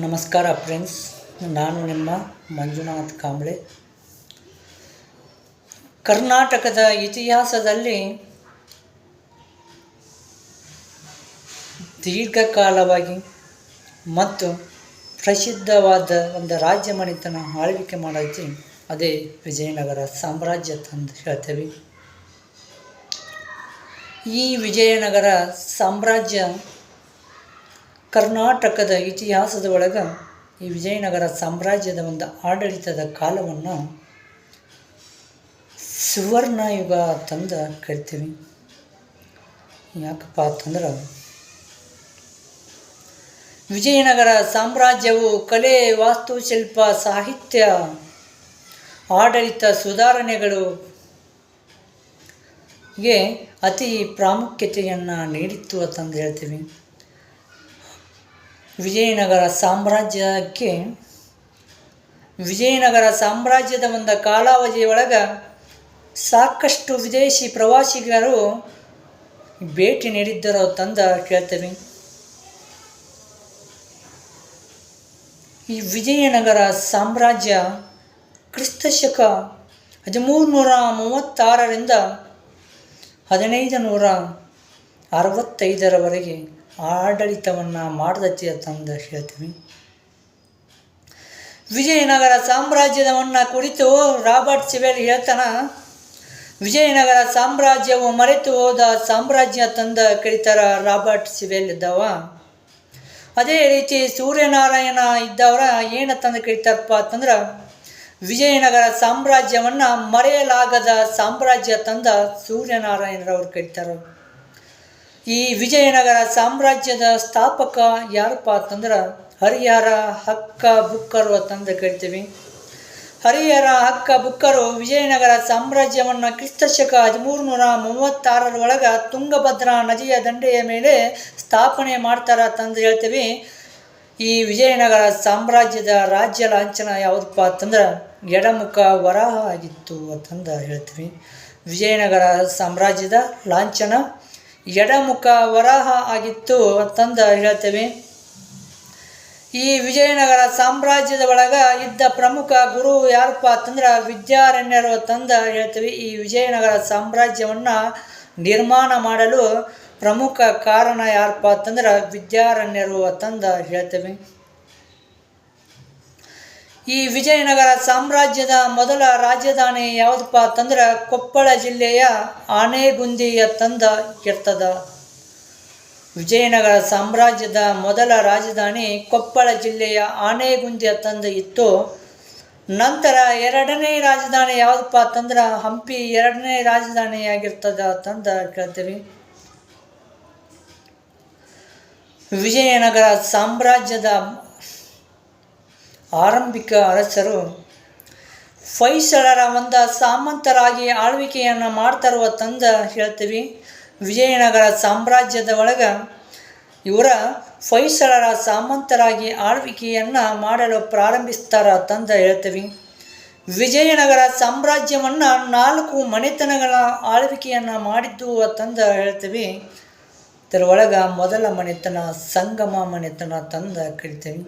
ನಮಸ್ಕಾರ ಫ್ರೆಂಡ್ಸ್, ನಾನು ನಿಮ್ಮ ಮಂಜುನಾಥ್ ಕಾಂಬ್ಳೆ. ಕರ್ನಾಟಕದ ಇತಿಹಾಸದಲ್ಲಿ ದೀರ್ಘಕಾಲವಾಗಿ ಮತ್ತು ಪ್ರಸಿದ್ಧವಾದ ಒಂದು ರಾಜ್ಯ ಮನೆತನ ಆಳ್ವಿಕೆ ಮಾಡೈತಿ, ಅದೇ ವಿಜಯನಗರ ಸಾಮ್ರಾಜ್ಯ ಅಂತ ಹೇಳ್ತೇವೆ. ಈ ವಿಜಯನಗರ ಸಾಮ್ರಾಜ್ಯ ಕರ್ನಾಟಕದ ಇತಿಹಾಸದ ಒಳಗೆ ಈ ವಿಜಯನಗರ ಸಾಮ್ರಾಜ್ಯದ ಒಂದು ಆಡಳಿತದ ಕಾಲವನ್ನು ಸುವರ್ಣಯುಗ ತಂದು ಕರಿತೀವಿ. ಯಾಕಪ್ಪ ಅಂತಂದ್ರೆ ವಿಜಯನಗರ ಸಾಮ್ರಾಜ್ಯವು ಕಲೆ, ವಾಸ್ತುಶಿಲ್ಪ, ಸಾಹಿತ್ಯ, ಆಡಳಿತ ಸುಧಾರಣೆಗಳಿಗೆ ಅತಿ ಪ್ರಾಮುಖ್ಯತೆಯನ್ನು ನೀಡಿತ್ತು ಅಂತಂದು ಹೇಳ್ತೀವಿ. ವಿಜಯನಗರ ಸಾಮ್ರಾಜ್ಯದ ಒಂದು ಕಾಲಾವಧಿಯೊಳಗೆ ಸಾಕಷ್ಟು ವಿದೇಶಿ ಪ್ರವಾಸಿಗರು ಭೇಟಿ ನೀಡಿದ್ದರು ತಂದು ಕೇಳ್ತೇವೆ. ಈ ವಿಜಯನಗರ ಸಾಮ್ರಾಜ್ಯ ಕ್ರಿಸ್ತಶಕ 1336ರಿಂದ 1565ರವರೆಗೆ ಆಡಳಿತವನ್ನು ಮಾಡದೈತಿ ಅಂತಂದು ಹೇಳ್ತೀವಿ. ವಿಜಯನಗರ ಸಾಮ್ರಾಜ್ಯದವನ್ನು ಕುರಿತು ರಾಬರ್ಟ್ ಸಿವೆಲ್ ಹೇಳ್ತಾನೆ, ವಿಜಯನಗರ ಸಾಮ್ರಾಜ್ಯವು ಮರೆತು ಹೋದ ಸಾಮ್ರಾಜ್ಯ ತಂದು ಕರೀತಾರ ರಾಬರ್ಟ್ ಸಿವೆಲ್ ಇದ್ದವ. ಅದೇ ರೀತಿ ಸೂರ್ಯನಾರಾಯಣ ಇದ್ದವರ ಏನು ತಂದು ಕರೀತಾರಪ್ಪ ಅಂತಂದ್ರೆ ವಿಜಯನಗರ ಸಾಮ್ರಾಜ್ಯವನ್ನು ಮರೆಯಲಾಗದ ಸಾಮ್ರಾಜ್ಯ ತಂದ ಸೂರ್ಯನಾರಾಯಣರವ್ರು ಕರೀತಾರೆ. ಈ ವಿಜಯನಗರ ಸಾಮ್ರಾಜ್ಯದ ಸ್ಥಾಪಕ ಯಾರಪ್ಪ ಅಂತಂದ್ರೆ ಹರಿಹರ ಹಕ್ಕ ಬುಕ್ಕರು ಅಂತಂದು ಕರಿತೀವಿ. ಹರಿಹರ ಹಕ್ಕ ಬುಕ್ಕರು ವಿಜಯನಗರ ಸಾಮ್ರಾಜ್ಯವನ್ನು ಕ್ರಿಸ್ತಶಕ 1336ರೊಳಗೆ ತುಂಗಭದ್ರಾ ನದಿಯ ದಂಡೆಯ ಮೇಲೆ ಸ್ಥಾಪನೆ ಮಾಡ್ತಾರೆ ಅಂತಂದು ಹೇಳ್ತೀವಿ. ಈ ವಿಜಯನಗರ ಸಾಮ್ರಾಜ್ಯದ ರಾಜ್ಯ ಲಾಂಛನ ಯಾವುದಪ್ಪ ಅಂತಂದ್ರೆ ಎಡಮುಖ ವರಾಹ ಆಗಿತ್ತು ಅಂತಂದು ಹೇಳ್ತೀವಿ. ವಿಜಯನಗರ ಸಾಮ್ರಾಜ್ಯದ ಲಾಂಛನ ಎಡಮುಖ ವರಾಹ ಆಗಿತ್ತು ಅಂತಂದು ಹೇಳ್ತೇವೆ. ಈ ವಿಜಯನಗರ ಸಾಮ್ರಾಜ್ಯದ ಒಳಗೆ ಇದ್ದ ಪ್ರಮುಖ ಗುರು ಯಾರಪ್ಪ ಅಂತಂದ್ರೆ ವಿದ್ಯಾರಣ್ಯರು ಅಂತಂದು ಹೇಳ್ತೀವಿ. ಈ ವಿಜಯನಗರ ಸಾಮ್ರಾಜ್ಯವನ್ನು ನಿರ್ಮಾಣ ಮಾಡಲು ಪ್ರಮುಖ ಕಾರಣ ಯಾರಪ್ಪ ಅಂತಂದ್ರೆ ವಿದ್ಯಾರಣ್ಯರು ಅಂತಂದು ಹೇಳ್ತೇವೆ. ಈ ವಿಜಯನಗರ ಸಾಮ್ರಾಜ್ಯದ ಮೊದಲ ರಾಜಧಾನಿ ಯಾವುದಪ್ಪ ಅಂತಂದ್ರೆ ಕೊಪ್ಪಳ ಜಿಲ್ಲೆಯ ಆನೆಗುಂದಿ ಅಂತಂದು ಇರ್ತದ. ವಿಜಯನಗರ ಸಾಮ್ರಾಜ್ಯದ ಮೊದಲ ರಾಜಧಾನಿ ಕೊಪ್ಪಳ ಜಿಲ್ಲೆಯ ಆನೆಗುಂದಿ ಅಂತಂದು ಇತ್ತು. ನಂತರ ಎರಡನೇ ರಾಜಧಾನಿ ಯಾವುದಪ್ಪ ಅಂತಂದ್ರೆ ಹಂಪಿ ಎರಡನೇ ರಾಜಧಾನಿಯಾಗಿರ್ತದ ಅಂತಂದು ಕೇಳ್ತೀವಿ. ವಿಜಯನಗರ ಸಾಮ್ರಾಜ್ಯದ ಆರಂಭಿಕ ಅರಸರು ಹೊಯ್ಸಳರ ಒಂದು ಸಾಮಂತರಾಗಿ ಆಳ್ವಿಕೆಯನ್ನು ಮಾಡ್ತಾರೋ ತಂದು ಹೇಳ್ತೀವಿ. ವಿಜಯನಗರ ಸಾಮ್ರಾಜ್ಯದ ಒಳಗೆ ಇವರ ಹೊಯ್ಸಳರ ಸಾಮಂತರಾಗಿ ಆಳ್ವಿಕೆಯನ್ನು ಮಾಡಲು ಪ್ರಾರಂಭಿಸ್ತಾರ ತಂದು ಹೇಳ್ತೀವಿ. ವಿಜಯನಗರ ಸಾಮ್ರಾಜ್ಯವನ್ನು 4 ಮನೆತನಗಳ ಆಳ್ವಿಕೆಯನ್ನು ಮಾಡಿದ್ದು ಅಂತಂದು ಹೇಳ್ತೀವಿ. ಇದರೊಳಗೆ ಮೊದಲ ಮನೆತನ ಸಂಗಮ ಮನೆತನ ತಂದು ಕರಿತೀವಿ.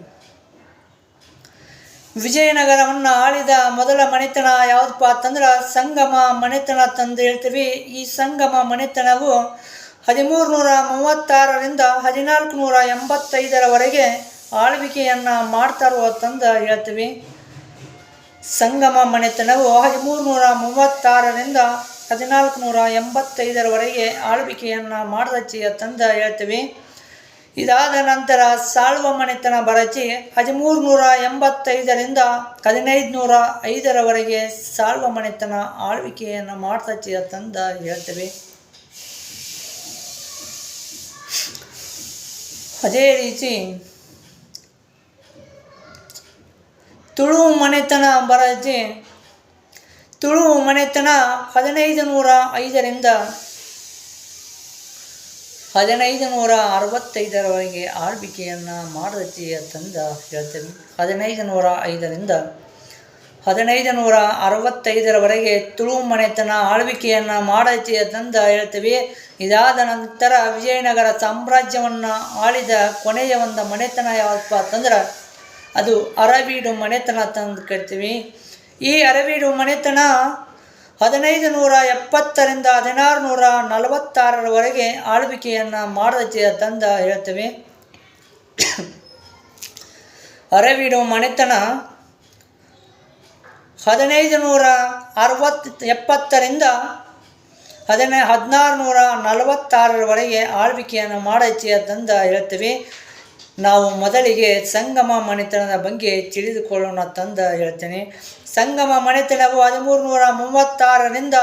ವಿಜಯನಗರವನ್ನು ಆಳಿದ ಮೊದಲ ಮನೆತನ ಯಾವುದಪ್ಪ ಅಂತಂದ್ರೆ ಸಂಗಮ ಮನೆತನ ತಂದು ಹೇಳ್ತೀವಿ. ಈ ಸಂಗಮ ಮನೆತನವು 1336ರಿಂದ 1485ರವರೆಗೆ ಆಳ್ವಿಕೆಯನ್ನು ಮಾಡ್ತಾರೋ ಅಂತಂದು ಹೇಳ್ತೀವಿ. ಸಂಗಮ ಮನೆತನವು 1336ರಿಂದ 1485ರವರೆಗೆ ಆಳ್ವಿಕೆಯನ್ನು ಮಾಡದಚ್ಚಿ ಅಂತಂದು ಹೇಳ್ತೀವಿ. ಇದಾದ ನಂತರ ಸಾಳ್ವ ಮನೆತನ ಬರಚಿ 1385ರಿಂದ 1505ರವರೆಗೆ ಸಾಳ್ವ ಮನೆತನ ಆಳ್ವಿಕೆಯನ್ನು ಮಾಡ್ತಚ್ಚಿ ಅಂತಂದು ಹೇಳ್ತೇವೆ. ಅದೇ ರೀತಿ ತುಳು ಮನೆತನ ಬರಚಿ ತುಳು ಮನೆತನ 1505ರಿಂದ 1565ರವರೆಗೆ ಆಳ್ವಿಕೆಯನ್ನು ಮಾಡದಚ್ಚಿ ಅಂತಂದು ಹೇಳ್ತೇವೆ. 1505ರಿಂದ 1565ರವರೆಗೆ ತುಳು ಮನೆತನ ಆಳ್ವಿಕೆಯನ್ನು ಮಾಡೈತಿ ಅಂತಂದು ಹೇಳ್ತೀವಿ. ಇದಾದ ನಂತರ ವಿಜಯನಗರ ಸಾಮ್ರಾಜ್ಯವನ್ನು ಆಳಿದ ಕೊನೆಯ ಒಂದು ಮನೆತನ ಯಾವಪ್ಪ ಅಂತಂದ್ರೆ ಅದು ಅರವೀಡು ಮನೆತನ ತಂದು ಕರಿತೀವಿ. ಈ ಅರವೀಡು ಮನೆತನ 1570ರಿಂದ 1646ರವರೆಗೆ ಆಳ್ವಿಕೆಯನ್ನು ಮಾಡದೈತಿ ತಂದ ಹೇಳ್ತೇವೆ. ಅರವೀಡು ಮನೆತನ 1570ರಿಂದ 1646ರವರೆಗೆ ಆಳ್ವಿಕೆಯನ್ನು ಮಾಡೈತಿ ಅಂತಂದ ಹೇಳ್ತೇವೆ. ನಾವು ಮೊದಲಿಗೆ ಸಂಗಮ ಮನೆತನದ ಬಗ್ಗೆ ತಿಳಿದುಕೊಳ್ಳೋಣ ತಂದ ಹೇಳ್ತೇನೆ. ಸಂಗಮ ಮನೆತನವು 1336ರಿಂದ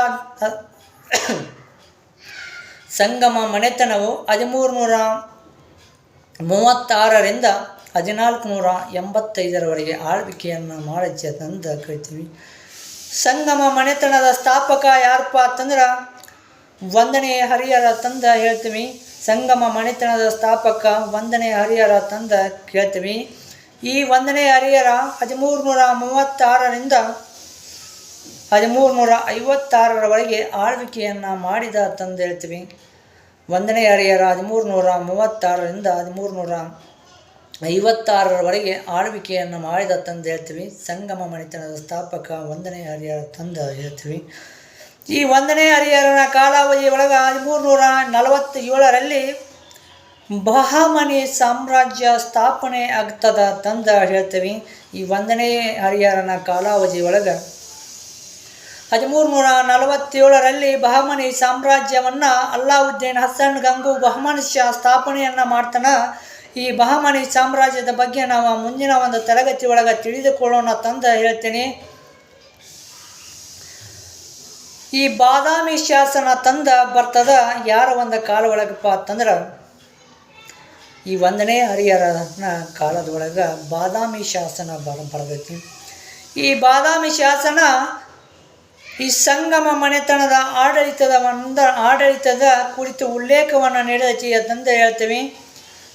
ಸಂಗಮ ಮನೆತನವು 1336ರಿಂದ 1485ರವರೆಗೆ ಆಳ್ವಿಕೆಯನ್ನು ಮಾಡೈತಿ ಅಂತಂದ ಕರಿತೀವಿ. ಸಂಗಮ ಮನೆತನದ ಸ್ಥಾಪಕ ಯಾರಪ್ಪ ಅಂತಂದ್ರೆ 1ನೇ ಹರಿಹರ ತಂದ ಹೇಳ್ತೀವಿ. ಸಂಗಮ ಮನೆತನದ ಸ್ಥಾಪಕ 1ನೇ ಹರಿಹರ ತಂದ ಕೇಳ್ತೀವಿ. ಈ 1ನೇ ಹರಿಹರ 1336ರಿಂದ 1356ರವರೆಗೆ ಆಳ್ವಿಕೆಯನ್ನು ಮಾಡಿದ ತಂದು ಹೇಳ್ತೀವಿ. 1ನೇ ಹರಿಹರ 1336ರಿಂದ 1356ರವರೆಗೆ ಆಳ್ವಿಕೆಯನ್ನು ಮಾಡಿದ ತಂದು ಹೇಳ್ತೀವಿ. ಸಂಗಮ ಮನೆತನದ ಸ್ಥಾಪಕ 1ನೇ ಹರಿಹರ ತಂದ ಹೇಳ್ತೀವಿ. ಈ 1ನೇ ಹರಿಹರನ ಕಾಲಾವಧಿ ಒಳಗೆ 1347ರಲ್ಲಿ ಬಹಮನಿ ಸಾಮ್ರಾಜ್ಯ ಸ್ಥಾಪನೆ ಆಗ್ತದ ತಂದ ಹೇಳ್ತೀವಿ. ಈ 1ನೇ ಹರಿಹರನ ಕಾಲಾವಧಿ ಒಳಗೆ 1347ರಲ್ಲಿ ಬಹಮನಿ ಸಾಮ್ರಾಜ್ಯವನ್ನು ಅಲ್ಲಾವುದ್ದೀನ್ ಹಸನ್ ಗಂಗು ಬಹಮನಿ ಶಾ ಸ್ಥಾಪನೆಯನ್ನು ಮಾಡ್ತಾನ. ಈ ಬಹಮನಿ ಸಾಮ್ರಾಜ್ಯದ ಬಗ್ಗೆ ನಾವು ಮುಂದಿನ ಒಂದು ತರಗತಿ ಒಳಗೆ ತಿಳಿದುಕೊಳ್ಳೋಣ ತಂದ ಹೇಳ್ತೀನಿ. ಈ ಬಾದಾಮಿ ಶಾಸನ ತಂದ ಬರ್ತದ ಯಾರ ಒಂದು ಕಾಲ ಒಳಗಪ್ಪ ಅಂತಂದ್ರೆ ಈ 1ನೇ ಹರಿಹರನ ಕಾಲದೊಳಗೆ ಬಾದಾಮಿ ಶಾಸನ ಬರ್ತೈತಿ. ಈ ಬಾದಾಮಿ ಶಾಸನ ಈ ಸಂಗಮ ಮನೆತನದ ಆಡಳಿತದ ಕುರಿತು ಉಲ್ಲೇಖವನ್ನು ನೀಡೈತಿ ಅಂತಂದು ಹೇಳ್ತೀವಿ.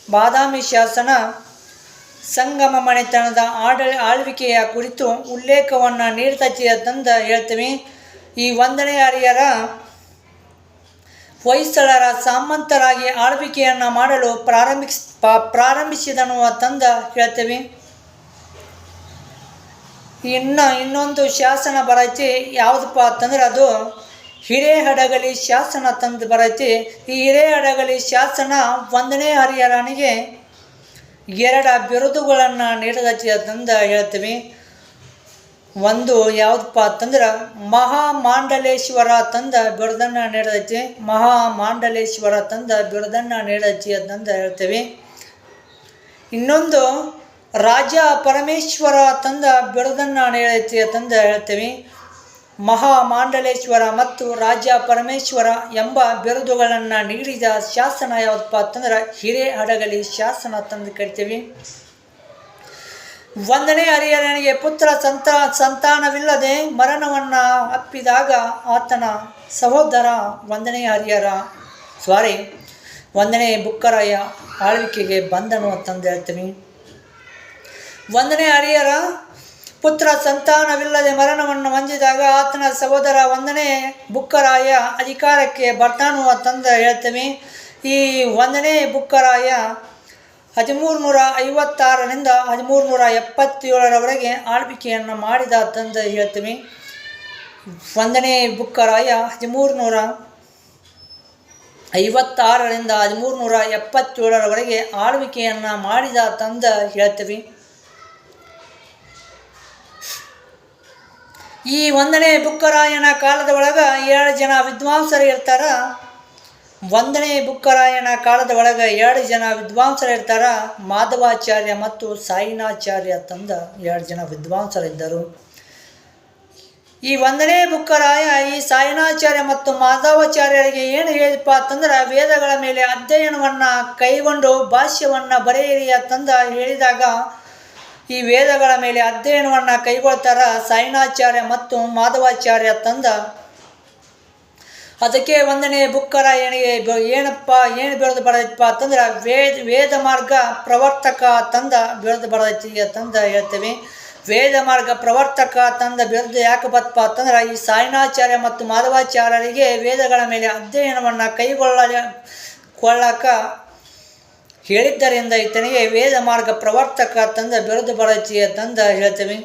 ಬಾದಾಮಿ ಶಾಸನ ಸಂಗಮ ಮನೆತನದ ಆಳ್ವಿಕೆಯ ಕುರಿತು ಉಲ್ಲೇಖವನ್ನು ನೀಡ್ತೈತಿ ಅಂತಂದು ಹೇಳ್ತೀವಿ. ಈ 1ನೇ ಹರಿಹರ ಹೊಯ್ಸಳರ ಸಾಮಂತರಾಗಿ ಆಳ್ವಿಕೆಯನ್ನು ಮಾಡಲು ಪ್ರಾರಂಭಿಸಿದನು ಅಂತಂದ ಹೇಳ್ತೀವಿ. ಇನ್ನೊಂದು ಶಾಸನ ಬರೈತಿ ಯಾವುದಪ್ಪ ಅಂತಂದ್ರೆ ಅದು ಹಿರೇಹಡಗಲಿ ಶಾಸನ ತಂದು ಬರೈತಿ. ಈ ಹಿರೇಹಡಗಲಿ ಶಾಸನ 1ನೇ ಹರಿಹರನಿಗೆ 2 ಬಿರುದುಗಳನ್ನು ನೀಡದೈತಿ ಅಂತಂದು ಹೇಳ್ತೀವಿ. ಒಂದು ಯಾವುದಪ್ಪ ಅಂತಂದ್ರೆ ಮಹಾಮಾಂಡಲೇಶ್ವರ ತಂದ ಬಿರುದನ್ನು ನೀಡದೈತಿ. ಮಹಾಮಾಂಡಲೇಶ್ವರ ತಂದ ಬಿರುದನ್ನು ನೀಡದೈತಿ ಅಂತಂದು ಹೇಳ್ತೀವಿ. ಇನ್ನೊಂದು ರಾಜ ಪರಮೇಶ್ವರ ತಂದ ಬಿರುದನ್ನು ನೀಡೈತಿ ಅಂತಂದು ಹೇಳ್ತೀವಿ. ಮಹಾಮಾಂಡಲೇಶ್ವರ ಮತ್ತು ರಾಜ ಪರಮೇಶ್ವರ ಎಂಬ ಬಿರುದುಗಳನ್ನು ನೀಡಿದ ಶಾಸನ ಯಾವುದಪ್ಪ ಅಂತಂದ್ರೆ ಹಿರೇಹಡಗಲಿ ಶಾಸನ ತಂದು ಕರಿತೀವಿ. 1ನೇ ಹರಿಹರನಿಗೆ ಪುತ್ರ ಸಂತಾನವಿಲ್ಲದೆ ಮರಣವನ್ನು ಅಪ್ಪಿದಾಗ ಆತನ ಸಹೋದರ 1ನೇ ಬುಕ್ಕರಾಯ ಆಳ್ವಿಕೆಗೆ ಬಂದನು ಅಂತಂದು ಹೇಳ್ತೀವಿ. 1ನೇ ಹರಿಹರ ಪುತ್ರ ಸಂತಾನವಿಲ್ಲದೆ ಮರಣವನ್ನು ಹೊಂದಿದಾಗ ಆತನ ಸಹೋದರ 1ನೇ ಬುಕ್ಕರಾಯ ಅಧಿಕಾರಕ್ಕೆ ಬರ್ತಾನು ಅಂತಂದು ಹೇಳ್ತೀವಿ. ಈ 1ನೇ ಬುಕ್ಕರಾಯ 1356ರಿಂದ 1377ರವರೆಗೆ ಆಳ್ವಿಕೆಯನ್ನು ಮಾಡಿದ ಅಂತಂದು ಹೇಳ್ತೀವಿ. 1ನೇ ಬುಕ್ಕರಾಯ 1356ರಿಂದ 1377ರವರೆಗೆ ಆಳ್ವಿಕೆಯನ್ನು ಮಾಡಿದ ಅಂತಂದು ಹೇಳ್ತೀವಿ. ಈ 1ನೇ ಬುಕ್ಕರಾಯನ ಕಾಲದ ಒಳಗೆ 2 ಜನ ವಿದ್ವಾಂಸರು ಇರ್ತಾರ. 1ನೇ ಬುಕ್ಕರಾಯನ ಕಾಲದ ಒಳಗೆ 2 ಜನ ವಿದ್ವಾಂಸರು ಇರ್ತಾರ. ಮಾಧವಾಚಾರ್ಯ ಮತ್ತು ಸಾಯಿನಾಚಾರ್ಯ ತಂದ 2 ಜನ ವಿದ್ವಾಂಸರಿದ್ದರು. ಈ 1ನೇ ಬುಕ್ಕರಾಯ ಈ ಸಾಯಿನಾಚಾರ್ಯ ಮತ್ತು ಮಾಧವಾಚಾರ್ಯರಿಗೆ ಏನು ಹೇಳಿದಪ್ಪ ಅಂತಂದ್ರೆ ವೇದಗಳ ಮೇಲೆ ಅಧ್ಯಯನವನ್ನು ಕೈಗೊಂಡು ಭಾಷ್ಯವನ್ನು ಬರೆಯಿರಿ ಅಂತಂದ ಹೇಳಿದಾಗ ಈ ವೇದಗಳ ಮೇಲೆ ಅಧ್ಯಯನವನ್ನು ಕೈಗೊಳ್ತಾರ ಸಾಯಿನಾಚಾರ್ಯ ಮತ್ತು ಮಾಧವಾಚಾರ್ಯ ತಂದ. ಅದಕ್ಕೆ 1ನೇ ಬುಕ್ಕರಾಯನಿಗೆ ಏನು ಬಿರುದು ಬರದೈತಪ್ಪ ಅಂತಂದ್ರೆ ವೇದ ಮಾರ್ಗ ಪ್ರವರ್ತಕ ತಂದ ಬಿರುದು ಬರದೈತಿ ಅಂತಂದ ಹೇಳ್ತೇವೆ. ವೇದ ಮಾರ್ಗ ಪ್ರವರ್ತಕ ತಂದ ಬಿರುದು ಯಾಕೆ ಬತ್ತಪ್ಪ ಅಂತಂದ್ರೆ ಈ ಸಾಯಿನಾಚಾರ್ಯ ಮತ್ತು ಮಾಧವಾಚಾರ್ಯರಿಗೆ ವೇದಗಳ ಮೇಲೆ ಅಧ್ಯಯನವನ್ನು ಕೈಗೊಳ್ಳಕ ಹೇಳಿದ್ದರಿಂದ ಈತನಿಗೆ ವೇದ ಮಾರ್ಗ ಪ್ರವರ್ತಕ ತಂದ ಬಿರುದು ಬರಚಿಯ ತಂದ ಹೇಳ್ತೇವೆ.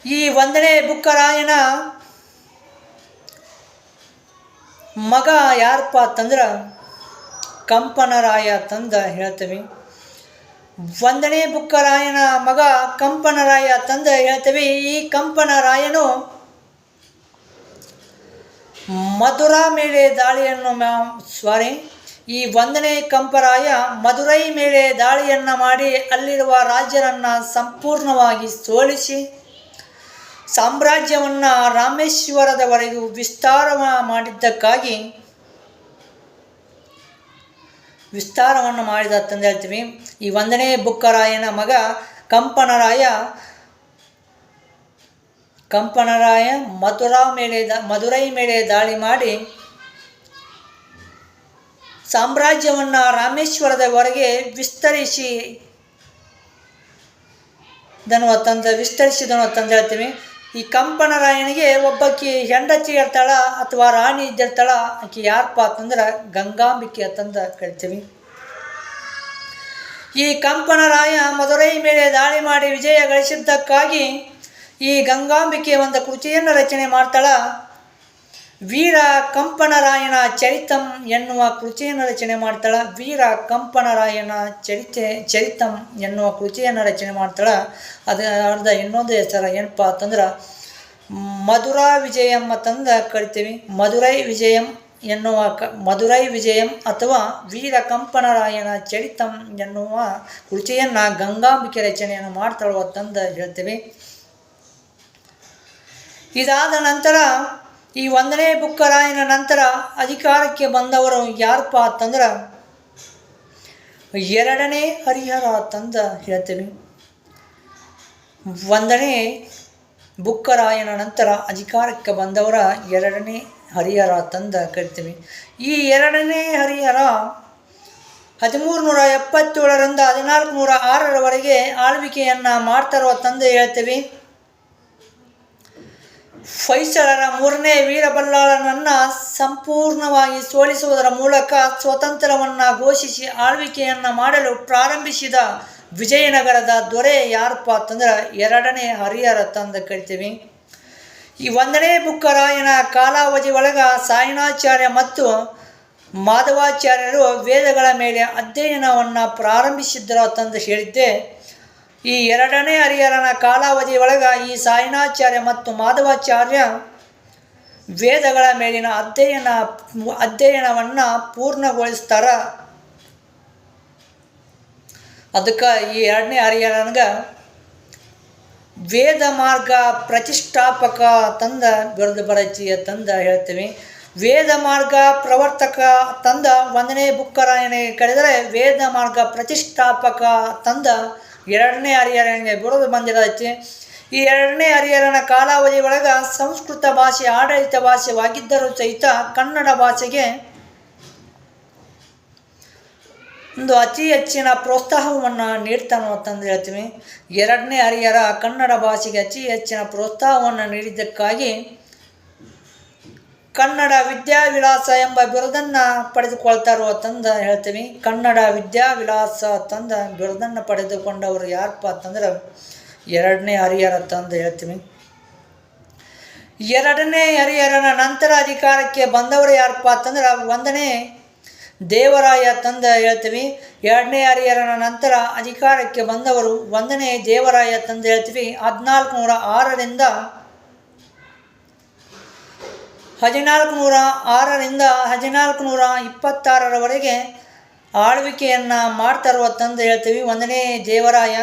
ಈ 1ನೇ ಬುಕ್ಕರಾಯನ ಮಗ ಯಾರಪ್ಪ ಅಂತಂದ್ರೆ ಕಂಪನರಾಯ ತಂದ ಹೇಳ್ತೇವೆ. 1ನೇ ಬುಕ್ಕರಾಯನ ಮಗ ಕಂಪನರಾಯ ತಂದ ಹೇಳ್ತೇವೆ. ಈ ಕಂಪನರಾಯನು ಮಧುರಾ ಮೇಲೆ ದಾಳಿಯನ್ನು ಈ 1ನೇ ಕಂಪರಾಯ ಮಧುರೈ ಮೇಲೆ ದಾಳಿಯನ್ನು ಮಾಡಿ ಅಲ್ಲಿರುವ ರಾಜ್ಯರನ್ನು ಸಂಪೂರ್ಣವಾಗಿ ಸೋಲಿಸಿ ಸಾಮ್ರಾಜ್ಯವನ್ನು ರಾಮೇಶ್ವರದವರೆಗೂ ವಿಸ್ತಾರವನ್ನು ಮಾಡಿದ ತಂದು ಹೇಳ್ತೀವಿ. ಈ 1ನೇ ಬುಕ್ಕರಾಯನ ಮಗ ಕಂಪನರಾಯ ಮಧುರೈ ಮೇಲೆ ದಾಳಿ ಮಾಡಿ ಸಾಮ್ರಾಜ್ಯವನ್ನು ರಾಮೇಶ್ವರದವರೆಗೆ ವಿಸ್ತರಿಸಿದನು ತಂದು ಹೇಳ್ತೀವಿ. ಈ ಕಂಪನರಾಯನಿಗೆ ಒಬ್ಬಾಕಿ ಹೆಂಡತಿ ಇರ್ತಾಳ ಅಥವಾ ರಾಣಿ ಇದ್ದಿರ್ತಾಳ. ಆಕೆ ಯಾರಪ್ಪ ಅಂತಂದ್ರೆ ಗಂಗಾಂಬಿಕೆ ತಂದ ಕರಿತೀವಿ. ಈ ಕಂಪನರಾಯ ಮಧುರೈ ಮೇಲೆ ದಾಳಿ ಮಾಡಿ ವಿಜಯ ಗಳಿಸಿದ್ದಕ್ಕಾಗಿ ಈ ಗಂಗಾಂಬಿಕೆ ಒಂದು ಕೃತಿಯನ್ನು ರಚನೆ ಮಾಡ್ತಾಳ. ವೀರ ಕಂಪನರಾಯನ ಚರಿತಂ ಎನ್ನುವ ಕೃತಿಯನ್ನು ರಚನೆ ಮಾಡ್ತಾಳ. ವೀರ ಕಂಪನರಾಯನ ಚರಿತಂ ಎನ್ನುವ ಕೃತಿಯನ್ನು ರಚನೆ ಮಾಡ್ತಾಳ. ಅದರ ಇನ್ನೊಂದು ಹೆಸರು ಏನಪ್ಪ ಅಂತಂದ್ರೆ ಮಧುರಾ ವಿಜಯಂ ತಂದ ಕರಿತೀವಿ. ಮಧುರೈ ವಿಜಯಂ ಅಥವಾ ವೀರ ಕಂಪನರಾಯನ ಚರಿತಂ ಎನ್ನುವ ಕೃತಿಯನ್ನು ಗಂಗಾಂಬಿಕೆ ರಚನೆಯನ್ನು ಮಾಡ್ತಾಳುವ ತಂದ ಹೇಳ್ತೀವಿ. ಇದಾದ ನಂತರ ಈ 1ನೇ ಬುಕ್ಕರಾಯನ ನಂತರ ಅಧಿಕಾರಕ್ಕೆ ಬಂದವರು ಯಾರಪ್ಪ ಅಂತಂದ್ರೆ 2ನೇ ಹರಿಹರ ತಂದ ಹೇಳ್ತೀವಿ. 1ನೇ ಬುಕ್ಕರಾಯನ ನಂತರ ಅಧಿಕಾರಕ್ಕೆ ಬಂದವರ 2ನೇ ಹರಿಹರ ತಂದ ಕರಿತೀವಿ. ಈ 2ನೇ ಹರಿಹರ 1377ರಿಂದ 1406ರವರೆಗೆ ಆಳ್ವಿಕೆಯನ್ನು ಮಾಡ್ತಾರೋ ತಂದು ಹೇಳ್ತೀವಿ. ಹೊಯ್ಸಳರ 3ನೇ ವೀರಬಲ್ಲಾಳನನ್ನು ಸಂಪೂರ್ಣವಾಗಿ ಸೋಲಿಸುವುದರ ಮೂಲಕ ಸ್ವಾತಂತ್ರ್ಯವನ್ನು ಘೋಷಿಸಿ ಆಳ್ವಿಕೆಯನ್ನು ಮಾಡಲು ಪ್ರಾರಂಭಿಸಿದ ವಿಜಯನಗರದ ದೊರೆ ಯಾರಪ್ಪ ಅಂತಂದ್ರೆ 2ನೇ ಹರಿಹರ ತಂದ ಕರಿತೀವಿ. ಈ 1ನೇ ಬುಕ್ಕರಾಯನ ಕಾಲಾವಧಿ ಒಳಗ ಸಾಯಣಾಚಾರ್ಯ ಮತ್ತು ಮಾಧವಾಚಾರ್ಯರು ವೇದಗಳ ಮೇಲೆ ಅಧ್ಯಯನವನ್ನು ಪ್ರಾರಂಭಿಸಿದ್ದರ ತಂದು ಹೇಳಿದ್ದೆ. ಈ 2ನೇ ಹರಿಹರನ ಕಾಲಾವಧಿ ಒಳಗ ಈ ಸಾಯಣಾಚಾರ್ಯ ಮತ್ತು ಮಾಧವಾಚಾರ್ಯ ವೇದಗಳ ಮೇಲಿನ ಅಧ್ಯಯನವನ್ನು ಪೂರ್ಣಗೊಳಿಸ್ತಾರ. ಅದಕ್ಕೆ ಈ 2ನೇ ಹರಿಹರನಿಗೆ ವೇದ ಮಾರ್ಗ ಪ್ರತಿಷ್ಠಾಪಕ ತಂದ ಬಿರುದು ಬರಚಿಯ ತಂದ ಹೇಳ್ತೀವಿ. ವೇದ ಮಾರ್ಗ ಪ್ರವರ್ತಕ ತಂದ 1ನೇ ಬುಕ್ಕರಾಯನಿಗೆ ಕರೆದರೆ ವೇದ ಮಾರ್ಗ ಪ್ರತಿಷ್ಠಾಪಕ ತಂದ 2ನೇ ಹರಿಹರನಿಗೆ ಬಿರುದು ಬಂದಿರತ್ತೆ. ಈ 2ನೇ ಹರಿಹರನ ಕಾಲಾವಧಿ ಒಳಗ ಸಂಸ್ಕೃತ ಭಾಷೆ ಆಡಳಿತ ಭಾಷೆವಾಗಿದ್ದರೂ ಸಹಿತ ಕನ್ನಡ ಭಾಷೆಗೆ ಒಂದು ಅತಿ ಹೆಚ್ಚಿನ ಪ್ರೋತ್ಸಾಹವನ್ನು ನೀಡ್ತಾನೋ ಅಂತಂದು ಹೇಳ್ತೀವಿ. 2ನೇ ಹರಿಹರ ಕನ್ನಡ ಭಾಷೆಗೆ ಅತಿ ಹೆಚ್ಚಿನ ಪ್ರೋತ್ಸಾಹವನ್ನು ನೀಡಿದ್ದಕ್ಕಾಗಿ ಕನ್ನಡ ವಿದ್ಯಾವಿಲಾಸ ಎಂಬ ಬಿರುದನ್ನು ಪಡೆದುಕೊಳ್ತಾರೋ ತಂದ ಹೇಳ್ತೀವಿ. ಕನ್ನಡ ವಿದ್ಯಾವಿಲಾಸ ತಂದ ಬಿರುದನ್ನು ಪಡೆದುಕೊಂಡವರು ಯಾರಪ್ಪ ಅಂತಂದ್ರೆ 2ನೇ ಹರಿಹರ ತಂದು ಹೇಳ್ತೀವಿ. 2ನೇ ಹರಿಹರನ ನಂತರ ಅಧಿಕಾರಕ್ಕೆ ಬಂದವರು ಯಾರಪ್ಪ ಅಂತಂದ್ರೆ 1ನೇ ದೇವರಾಯ ತಂದ ಹೇಳ್ತೀವಿ. 2ನೇ ಹರಿಹರನ ನಂತರ ಅಧಿಕಾರಕ್ಕೆ ಬಂದವರು 1ನೇ ದೇವರಾಯ ತಂದು ಹೇಳ್ತೀವಿ. 1406ರಿಂದ 1426ರವರೆಗೆ ಆಳ್ವಿಕೆಯನ್ನು ಮಾಡ್ತಾರೋ ತಂದು ಹೇಳ್ತೀವಿ. 1ನೇ ದೇವರಾಯ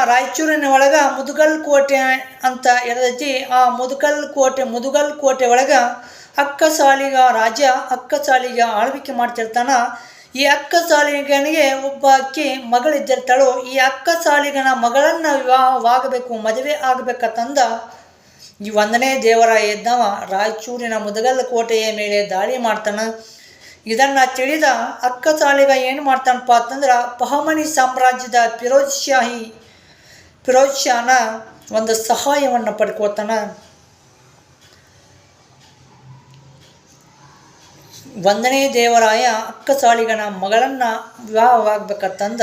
ರಾಯಚೂರಿನ ಒಳಗ ಮುದುಗಲ್ ಕೋಟೆ ಅಂತ ಇರತೈತಿ. ಆ ಮುದುಗಲ್ ಕೋಟೆ ಒಳಗ ರಾಜ ಅಕ್ಕಸಾಲಿಗ ಆಳ್ವಿಕೆ ಮಾಡ್ತಿರ್ತಾನ. ಈ ಅಕ್ಕಸಾಲಿಗನಿಗೆ ಒಬ್ಬ ಅಕ್ಕಿ ಮಗಳಿದ್ದಿರ್ತಾಳು. ಈ ಅಕ್ಕಸಾಲಿಗನ ಮಗಳನ್ನು ವಿವಾಹವಾಗಬೇಕು, ಮದುವೆ ಆಗಬೇಕಂದ ಈ 1ನೇ ದೇವರಾಯ ಇದ್ದವ ರಾಯಚೂರಿನ ಮುದಗಲ್ ಕೋಟೆಯ ಮೇಲೆ ದಾಳಿ ಮಾಡ್ತಾನೆ. ಇದನ್ನು ತಿಳಿದ ಅಕ್ಕಸಾಲಿಗ ಏನು ಮಾಡ್ತಾನಪ್ಪ ಅಂತಂದ್ರೆ ಬಹಮನಿ ಸಾಮ್ರಾಜ್ಯದ ಫಿರೋಜ್ ಶಾನ ಒಂದು ಸಹಾಯವನ್ನು ಪಡ್ಕೋತಾನೆ. ಒಂದನೇ ದೇವರಾಯ ಅಕ್ಕಸಾಲಿಗನ ಮಗಳನ್ನು ವಿವಾಹವಾಗಬೇಕಂತಂದ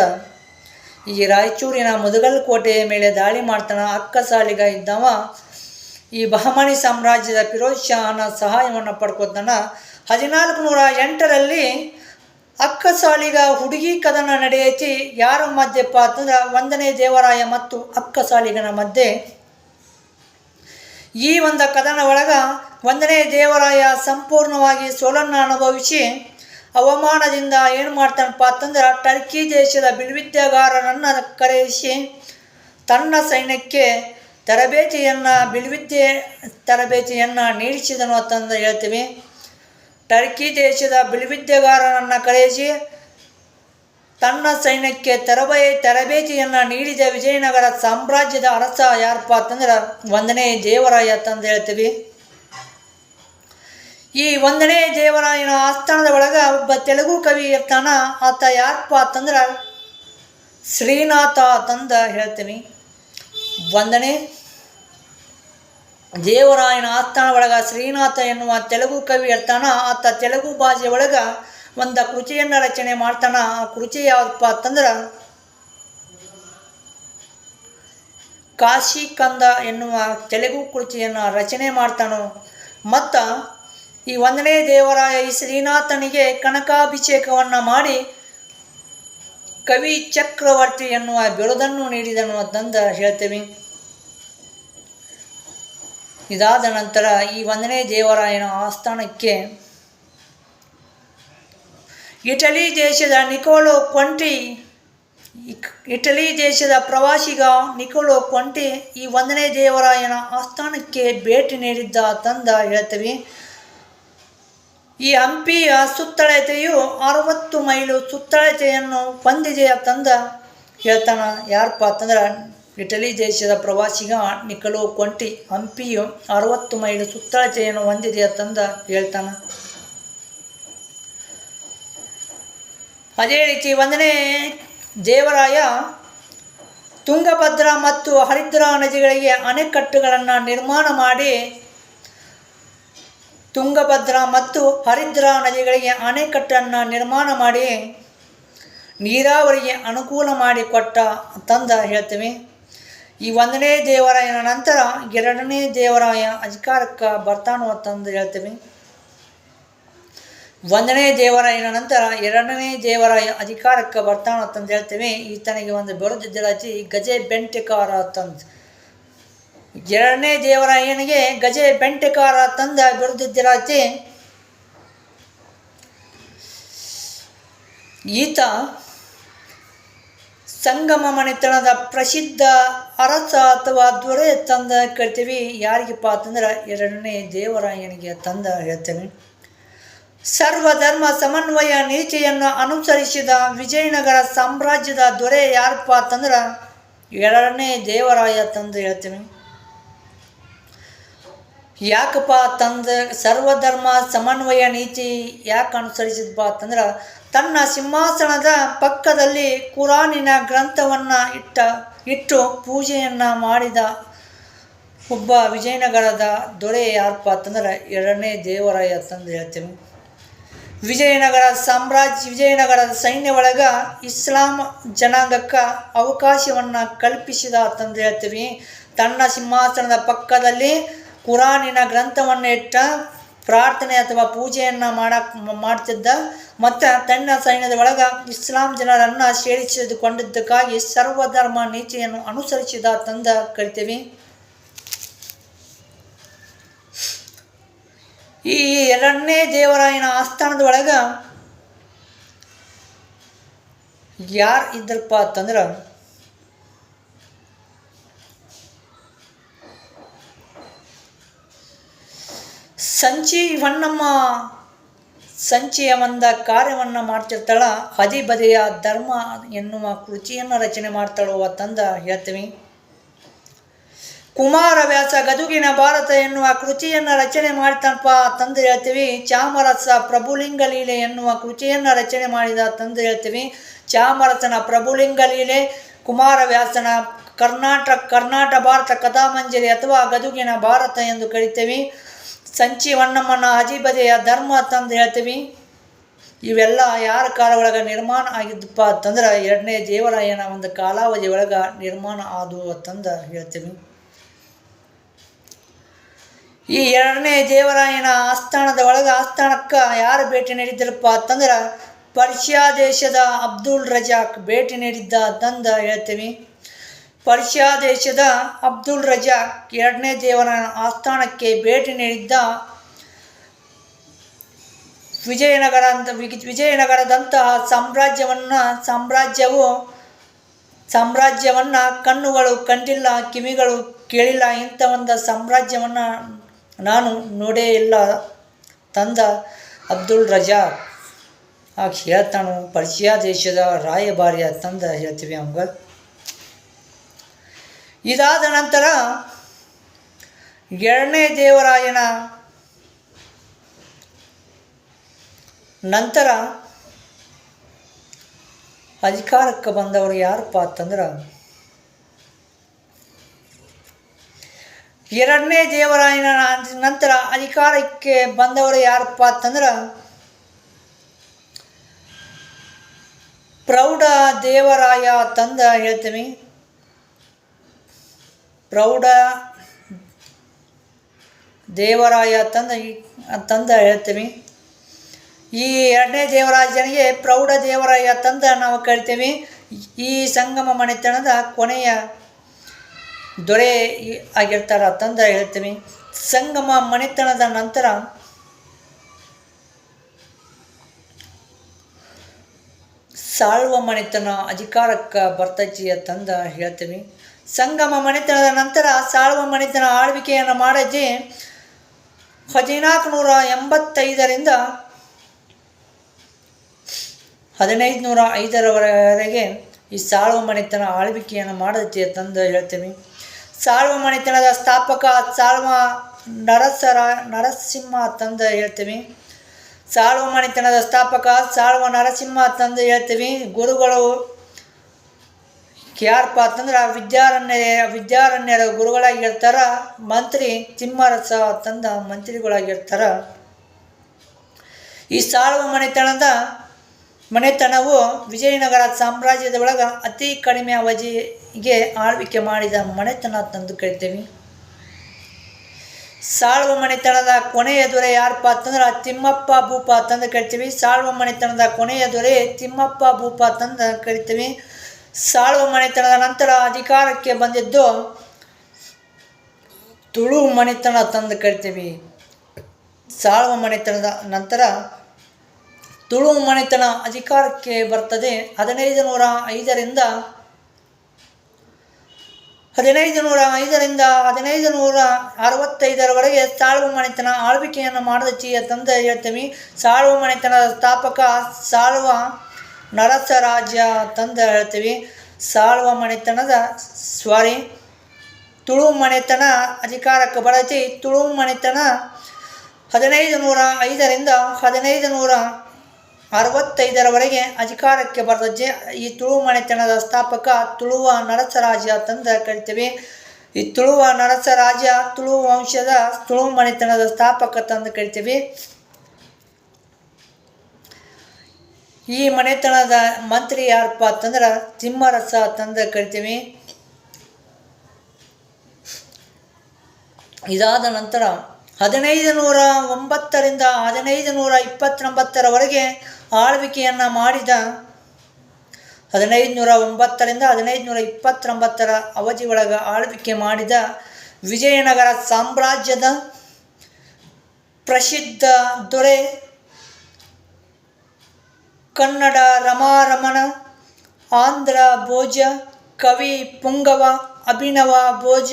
ಈ ರಾಯಚೂರಿನ ಮುದಗಲ್ ಕೋಟೆಯ ಮೇಲೆ ದಾಳಿ ಮಾಡ್ತಾನೆ. ಅಕ್ಕಸಾಲಿಗ ಇದ್ದವ ಈ ಬಹಮನಿ ಸಾಮ್ರಾಜ್ಯದ ಫಿರೋಜ್ ಶಾಹನ ಸಹಾಯವನ್ನು ಪಡ್ಕೋತಾನೆ. 1408ರಲ್ಲಿ ಅಕ್ಕಸಾಲಿಗ ಹುಡುಗಿ ಕದನ ನಡೆಯೈತಿ. ಯಾರ ಮಧ್ಯೆಪ್ಪ ಅಂತಂದ್ರೆ ಒಂದನೇ ದೇವರಾಯ ಮತ್ತು ಅಕ್ಕಸಾಲಿಗನ ಮಧ್ಯೆ. ಈ ಒಂದು ಕದನ ಒಳಗೆ ಒಂದನೇ ದೇವರಾಯ ಸಂಪೂರ್ಣವಾಗಿ ಸೋಲನ್ನು ಅನುಭವಿಸಿ ಅವಮಾನದಿಂದ ಏನು ಮಾಡ್ತಾನಪ್ಪ ಅಂತಂದ್ರೆ ಟರ್ಕಿ ದೇಶದ ಬಿಲ್ವಿದ್ಯೆಗಾರರನ್ನು ಕರೆಯಿಸಿ ತನ್ನ ಸೈನ್ಯಕ್ಕೆ ಬಿಲ್ವಿದ್ಯೆ ತರಬೇತಿಯನ್ನು ನೀಡಿಸಿದನು ಅಂತಂದು ಹೇಳ್ತೀವಿ. ಟರ್ಕಿ ದೇಶದ ಬಿಲ್ವಿದ್ಯೆಗಾರರನ್ನು ಕರೆಯಿಸಿ ತನ್ನ ಸೈನ್ಯಕ್ಕೆ ತರಬೇತಿಯನ್ನು ನೀಡಿದ ವಿಜಯನಗರ ಸಾಮ್ರಾಜ್ಯದ ಅರಸ ಯಾರಪ್ಪ ಅಂತಂದ್ರೆ ಒಂದನೇ ದೇವರಾಯ ಅಂತಂದು ಹೇಳ್ತೀವಿ. ಈ ಒಂದನೇ ದೇವರಾಯನ ಆಸ್ಥಾನದ ಒಳಗೆ ಒಬ್ಬ ತೆಲುಗು ಕವಿ ಇರ್ತಾನ. ಆತ ಯಾರಪ್ಪ ಅಂತಂದ್ರೆ ಶ್ರೀನಾಥ ಅಂತಂದು ಹೇಳ್ತೀವಿ. ಒಂದನೇ ದೇವರಾಯನ ಆಸ್ಥಾನ ಒಳಗೆ ಶ್ರೀನಾಥ ಎನ್ನುವ ತೆಲುಗು ಕವಿ ಇರ್ತಾನ. ಆತ ತೆಲುಗು ಭಾಷೆ ಒಳಗೆ ಒಂದು ಕೃತಿಯನ್ನು ರಚನೆ ಮಾಡ್ತಾನ. ಆ ಕೃತಿ ಯಾವುದಪ್ಪ ಅಂತಂದ್ರೆ ಕಾಶಿಕಂದ ಎನ್ನುವ ತೆಲುಗು ಕೃತಿಯನ್ನು ರಚನೆ ಮಾಡ್ತಾನು. ಮತ್ತು ಈ ಒಂದನೇ ದೇವರಾಯ ಈ ಶ್ರೀನಾಥನಿಗೆ ಕನಕಾಭಿಷೇಕವನ್ನು ಮಾಡಿ ಕವಿ ಚಕ್ರವರ್ತಿ ಎನ್ನುವ ಬಿರುದನ್ನು ನೀಡಿದನು ಅಂತಂದು ಹೇಳ್ತೀವಿ. ಇದಾದ ನಂತರ ಈ ಒಂದನೇ ದೇವರಾಯನ ಆಸ್ಥಾನಕ್ಕೆ ಇಟಲಿ ದೇಶದ ಪ್ರವಾಸಿಗ ನಿಕೋಲೋ ಕೊಂಟಿ ಈ ಒಂದನೇ ದೇವರಾಯನ ಆಸ್ಥಾನಕ್ಕೆ ಭೇಟಿ ನೀಡಿದ್ದ ಅಂತಂದ ಹೇಳ್ತೀವಿ. ಈ ಹಂಪಿಯ ಸುತ್ತಳತೆಯು 60 ಮೈಲು ಸುತ್ತಳತೆಯನ್ನು ಹೊಂದಿದೆ ಅಂತಂದ ಹೇಳ್ತಾನ. ಯಾರಪ್ಪ ಅಂತಂದ್ರೆ ಇಟಲಿ ದೇಶದ ಪ್ರವಾಸಿಗ ನಿಕೋಲೋ ಕೊಂಟಿ ಹಂಪಿಯು 60 ಮೈಲು ಸುತ್ತಳತೆಯನ್ನು ಹೊಂದಿದೆ ಅಂತಂದ ಹೇಳ್ತಾನ. ಅದೇ ರೀತಿ ಒಂದನೇ ದೇವರಾಯ ತುಂಗಭದ್ರಾ ಮತ್ತು ಹರಿದ್ರಾ ನದಿಗಳಿಗೆ ಅಣೆಕಟ್ಟುಗಳನ್ನು ನಿರ್ಮಾಣ ಮಾಡಿ ಅಣೆಕಟ್ಟನ್ನು ನಿರ್ಮಾಣ ಮಾಡಿ ನೀರಾವರಿಗೆ ಅನುಕೂಲ ಮಾಡಿಕೊಟ್ಟ ಅಂತಂದು ಹೇಳ್ತೀವಿ. ಈ ಒಂದನೇ ದೇವರಾಯನ ನಂತರ ಎರಡನೇ ದೇವರಾಯ ಅಧಿಕಾರಕ್ಕೆ ಬರ್ತಾನು ಅಂತಂದು ಹೇಳ್ತೀವಿ. ಒಂದನೇ ದೇವರಾಯನ ನಂತರ ಎರಡನೇ ದೇವರಾಯ ಅಧಿಕಾರಕ್ಕೆ ಬರ್ತಾನ ಅಂತಂದು ಹೇಳ್ತೀವಿ. ಈತನಿಗೆ ಒಂದು ಬಿರುದಿದ್ದಲಾಚಿ ಗಜೆ ಬೆಂಟೆಕಾರ ಅಂತಂದು. ಎರಡನೇ ದೇವರಾಯನಿಗೆ ಗಜೆ ಬೆಂಟೆಕಾರ ತಂದ ಬಿರುದಿದ್ದಲಾಚಿ. ಈತ ಸಂಗಮ ಮನೆತನದ ಪ್ರಸಿದ್ಧ ಅರಸ ಅಥವಾ ದೊರೆ ತಂದ ಕರಿತೀವಿ. ಯಾರಿಗಪ್ಪ ಅಂತಂದ್ರೆ ಎರಡನೇ ದೇವರಾಯನಿಗೆ ತಂದ ಹೇಳ್ತೇವೆ. ಸರ್ವಧರ್ಮ ಸಮನ್ವಯ ನೀತಿಯನ್ನು ಅನುಸರಿಸಿದ ವಿಜಯನಗರ ಸಾಮ್ರಾಜ್ಯದ ದೊರೆ ಯಾರಪ್ಪ ಅಂತಂದ್ರೆ ಎರಡನೇ ದೇವರಾಯ ತಂದು ಹೇಳ್ತೀವಿ. ಯಾಕಪ್ಪ ತಂದು ಸರ್ವಧರ್ಮ ಸಮನ್ವಯ ನೀತಿ ಯಾಕೆ ಅನುಸರಿಸಿದ್ಪ ಅಂತಂದ್ರೆ ತನ್ನ ಸಿಂಹಾಸನದ ಪಕ್ಕದಲ್ಲಿ ಕುರಾನಿನ ಗ್ರಂಥವನ್ನು ಇಟ್ಟು ಪೂಜೆಯನ್ನು ಮಾಡಿದ ಒಬ್ಬ ವಿಜಯನಗರದ ದೊರೆ ಯಾರಪ್ಪ ಅಂತಂದ್ರೆ ಎರಡನೇ ದೇವರಾಯ ತಂದು ಹೇಳ್ತೀವಿ. ವಿಜಯನಗರದ ಸೈನ್ಯ ಒಳಗೆ ಇಸ್ಲಾಂ ಜನಾಂಗಕ್ಕೆ ಅವಕಾಶವನ್ನು ಕಲ್ಪಿಸಿದ ಅಂತಂದು ಹೇಳ್ತೀವಿ. ತನ್ನ ಸಿಂಹಾಸನದ ಪಕ್ಕದಲ್ಲಿ ಕುರಾನಿನ ಗ್ರಂಥವನ್ನು ಇಟ್ಟ ಪ್ರಾರ್ಥನೆ ಅಥವಾ ಪೂಜೆಯನ್ನು ಮಾಡ್ತಿದ್ದ. ಮತ್ತು ತನ್ನ ಸೈನ್ಯದ ಒಳಗೆ ಇಸ್ಲಾಂ ಜನರನ್ನು ಸೇರಿಸಿಕೊಂಡಿದ್ದಕ್ಕಾಗಿ ಸರ್ವಧರ್ಮ ನೀತಿಯನ್ನು ಅನುಸರಿಸಿದ ತಂದ ಕರಿತೀವಿ. ಈ ಎರಡನೇ ದೇವರಾಯನ ಆಸ್ಥಾನದ ಒಳಗೆ ಯಾರು ಇದ್ರಪ್ಪ ಅಂತಂದ್ರೆ ಸಂಚಿ ಹೊನ್ನಮ್ಮ ಸಂಚಿಯ ಒಂದು ಕಾರ್ಯವನ್ನು ಮಾಡ್ತಿರ್ತಾಳ. ಹದಿಬದೆಯ ಧರ್ಮ ಎನ್ನುವ ಕೃತಿಯನ್ನು ರಚನೆ ಮಾಡ್ತಾಳೋ ಅಂತಂದ ಹೇಳ್ತೀವಿ. ಕುಮಾರವ್ಯಾಸ ಗದುಗಿನ ಭಾರತ ಎನ್ನುವ ಕೃತಿಯನ್ನು ರಚನೆ ಮಾಡ್ತಾನಪ್ಪ ತಂದು ಹೇಳ್ತೀವಿ. ಚಾಮರಸ ಪ್ರಭುಲಿಂಗ ಲೀಲೆ ಎನ್ನುವ ಕೃತಿಯನ್ನು ರಚನೆ ಮಾಡಿದ ತಂದು ಹೇಳ್ತೀವಿ. ಚಾಮರಸನ ಪ್ರಭುಲಿಂಗ ಲೀಲೆ, ಕುಮಾರವ್ಯಾಸನ ಕರ್ನಾಟ ಭಾರತ ಕಥಾಮಂಜರಿ ಅಥವಾ ಗದುಗಿನ ಭಾರತ ಎಂದು ಕರಿತೀವಿ. ಸಂಚಿ ಹೊನ್ನಮ್ಮನ ಅಜಿಬದೆಯ ಧರ್ಮ ತಂದು ಹೇಳ್ತೀವಿ. ಇವೆಲ್ಲ ಯಾರ ಕಾಲ ಒಳಗೆ ನಿರ್ಮಾಣ ಆಗಿದ್ದಪ್ಪ ಅಂತಂದ್ರೆ ಎರಡನೇ ದೇವರಾಯನ ಒಂದು ಕಾಲಾವಧಿ ಒಳಗೆ ನಿರ್ಮಾಣ ಆದವು ಅಂತಂದು ಹೇಳ್ತೀವಿ. ಈ ಎರಡನೇ ದೇವರಾಯನ ಆಸ್ಥಾನದ ಒಳಗೆ ಆಸ್ಥಾನಕ್ಕೆ ಯಾರು ಭೇಟಿ ನೀಡಿದ್ದರಪ್ಪ ಅಂತಂದ್ರೆ ಪರ್ಷಿಯಾ ದೇಶದ ಅಬ್ದುಲ್ ರಜಾಕ್ ಭೇಟಿ ನೀಡಿದ್ದ ಅಂತಂದು ಹೇಳ್ತೀವಿ. ಪರ್ಷಿಯಾ ದೇಶದ ಅಬ್ದುಲ್ ರಜಾಕ್ ಎರಡನೇ ದೇವರಾಯನ ಆಸ್ಥಾನಕ್ಕೆ ಭೇಟಿ ನೀಡಿದ್ದ. ವಿಜಯನಗರದಂತಹ ಸಾಮ್ರಾಜ್ಯವನ್ನು ಕಣ್ಣುಗಳು ಕಂಡಿಲ್ಲ, ಕಿವಿಗಳು ಕೇಳಿಲ್ಲ, ಇಂಥ ಒಂದು ಸಾಮ್ರಾಜ್ಯವನ್ನು ನಾನು ನೋಡೇ ಇಲ್ಲ ತಂದ ಅಬ್ದುಲ್ ರಜಾಕ್ ಆಗ ಹೇಳ್ತಾನು. ಪರ್ಷಿಯಾ ದೇಶದ ರಾಯಭಾರಿ ತಂದ ಹೇಳ್ತೀವಿ ಅವಂಗ. ಇದಾದ ನಂತರ ಎರಡನೇ ದೇವರಾಯನ ನಂತರ ಅಧಿಕಾರಕ್ಕೆ ಬಂದವರು ಯಾರಪ್ಪ ಅಂತಂದ್ರೆ ಎರಡನೇ ದೇವರಾಯನ ನಂತರ ಅಧಿಕಾರಕ್ಕೆ ಬಂದವರು ಯಾರಪ್ಪ ಅಂತಂದ್ರೆ ಪ್ರೌಢ ದೇವರಾಯ ತಂದ ಹೇಳ್ತೀವಿ. ಪ್ರೌಢ ದೇವರಾಯ ತಂದ ಹೇಳ್ತೀವಿ. ಈ ಎರಡನೇ ದೇವರಾಜನಿಗೆ ಪ್ರೌಢ ದೇವರಾಯ ತಂದ ನಾವು ಕರಿತೀವಿ. ಈ ಸಂಗಮ ಮನೆತನದ ಕೊನೆಯ ದೊರೆ ಆಗಿರ್ತಾರ ತಂದ ಹೇಳ್ತೀವಿ. ಸಂಗಮ ಮನೆತನದ ನಂತರ ಸಾಳ್ವ ಮನೆತನ ಅಧಿಕಾರಕ್ಕೆ ಬರ್ತೈತಿ ತಂದ ಹೇಳ್ತೀವಿ. ಸಂಗಮ ಮನೆತನದ ನಂತರ ಸಾಳ್ವ ಮನೆತನ ಆಳ್ವಿಕೆಯನ್ನು ಮಾಡಿದ್ವಿ 1485ರಿಂದ 1505ರವರೆಗೆ ಈ ಸಾಳ್ವ ಮನೆತನ ಆಳ್ವಿಕೆಯನ್ನು ಮಾಡೈತಿ ತಂದು ಹೇಳ್ತೀವಿ. ಸಾಳ್ವ ಮನೆತನದ ಸ್ಥಾಪಕ ಸಾಳ್ವ ನರಸಿಂಹ ತಂದು ಹೇಳ್ತೀವಿ. ಸಾಳ್ವ ಮನೆತನದ ಸ್ಥಾಪಕ ಸಾಳ್ವ ನರಸಿಂಹ ತಂದು ಹೇಳ್ತೀವಿ. ಗುರುಗಳು ಯಾರಪ್ಪ ಅಂತಂದ್ರೆ ವಿದ್ಯಾರಣ್ಯರ ಗುರುಗಳಾಗಿರ್ತಾರ. ಮಂತ್ರಿ ತಿಮ್ಮರಸ ತಂದ ಮಂತ್ರಿಗಳಾಗಿರ್ತಾರ. ಈ ಸಾಳ್ವ ಮನೆತನವು ವಿಜಯನಗರ ಸಾಮ್ರಾಜ್ಯದ ಒಳಗೆ ಅತಿ ಕಡಿಮೆ ಅವಧಿಗೆ ಆಳ್ವಿಕೆ ಮಾಡಿದ ಮನೆತನ ತಂದು ಕರಿತೀವಿ. ಸಾಳ್ವ ಮನೆತನದ ಕೊನೆಯ ದೊರೆ ಯಾರಪ್ಪ ಅಂತಂದ್ರೆ ತಿಮ್ಮಪ್ಪ ಭೂಪ ತಂದು ಕರಿತೀವಿ. ಸಾಳ್ವ ಮನೆತನದ ಕೊನೆಯ ದೊರೆ ತಿಮ್ಮಪ್ಪ ಭೂಪ ತಂದು ಕರಿತೀವಿ. ಸಾಳ್ವ ಮನೆತನದ ನಂತರ ಅಧಿಕಾರಕ್ಕೆ ಬಂದಿದ್ದು ತುಳು ಮನೆತನ ತಂದು ಕರಿತೀವಿ. ಸಾಳ್ವ ಮನೆತನದ ನಂತರ ತುಳು ಮನೆತನ ಅಧಿಕಾರಕ್ಕೆ ಬರ್ತದೆ. 1505ರಿಂದ 1565ರವರೆಗೆ ಸಾಳ್ವ ಮನೆತನ ಆಳ್ವಿಕೆಯನ್ನು ಮಾಡದಚ್ಚಿ ತಂದು ಹೇಳ್ತೀವಿ. ಸಾಳ್ವ ಮನೆತನದ ಸ್ಥಾಪಕ ಸಾಳ್ವ ನರಸರಾಜ ತಂದು ಹೇಳ್ತೀವಿ. ತುಳು ಮನೆತನ ಅಧಿಕಾರಕ್ಕೆ ಬರತಿ. ತುಳು ಮನೆತನ 1505ರಿಂದ 1565ರವರೆಗೆ ಅಧಿಕಾರಕ್ಕೆ ಬರ್ತದೆ. ಈ ತುಳು ಮನೆತನದ ಸ್ಥಾಪಕ ತುಳುವ ನರಸರಾಜ ತಂದು ಕರಿತೀವಿ. ಈ ತುಳುವ ನರಸರಾಜ ತುಳು ವಂಶದ ತುಳು ಮನೆತನದ ಸ್ಥಾಪಕ ತಂದು ಕರಿತೀವಿ. ಈ ಮನೆತನದ ಮಂತ್ರಿ ಯಾರಪ್ಪ ಅಂತಂದ್ರೆ ತಿಮ್ಮರಸ ತಂದು ಕರಿತೀವಿ. ಇದಾದ ನಂತರ 1509ರಿಂದ 1529ರವರೆಗೆ ಆಳ್ವಿಕೆಯನ್ನು ಮಾಡಿದ 1509ರಿಂದ 1529ರ ಅವಧಿ ಒಳಗೆ ಆಳ್ವಿಕೆ ಮಾಡಿದ ವಿಜಯನಗರ ಸಾಮ್ರಾಜ್ಯದ ಪ್ರಸಿದ್ಧ ದೊರೆ ಕನ್ನಡ ರಮಾರಮಣ, ಆಂಧ್ರ ಭೋಜ, ಕವಿ ಪುಂಗವ, ಅಭಿನವ ಭೋಜ,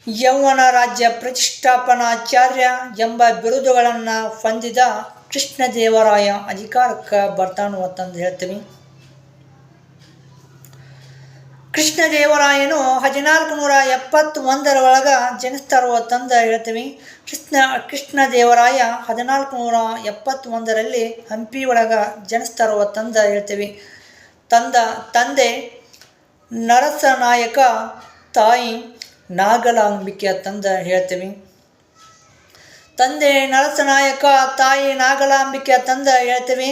ಯೌವನ ರಾಜ್ಯ ಪ್ರತಿಷ್ಠಾಪನಾಚಾರ್ಯ ಎಂಬ ಬಿರುದುಗಳನ್ನು ಹೊಂದಿದ ಕೃಷ್ಣದೇವರಾಯ ಅಧಿಕಾರಕ್ಕೆ ಬರ್ತಾನು ಅಂತಂದು ಹೇಳ್ತೀವಿ. ಕೃಷ್ಣದೇವರಾಯನು 1471ರೊಳಗೆ ಜನಿಸ್ತಾರೋ ಅಂತಂದು ಹೇಳ್ತೀವಿ. ಕೃಷ್ಣದೇವರಾಯ 1471ರಲ್ಲಿ ಹಂಪಿ ಒಳಗೆ ಜನಿಸ್ತಾರೋ ಅಂತಂದು ಹೇಳ್ತೀವಿ. ತಂದೆ ನರಸನಾಯಕ, ತಾಯಿ ನಾಗಲಾಂಬಿಕೆ ಅಂತಂದು ಹೇಳ್ತೀವಿ. ತಂದೆ ನರಸನಾಯಕ, ತಾಯಿ ನಾಗಲಾಂಬಿಕೆ ಅಂತಂದು ಹೇಳ್ತೀವಿ.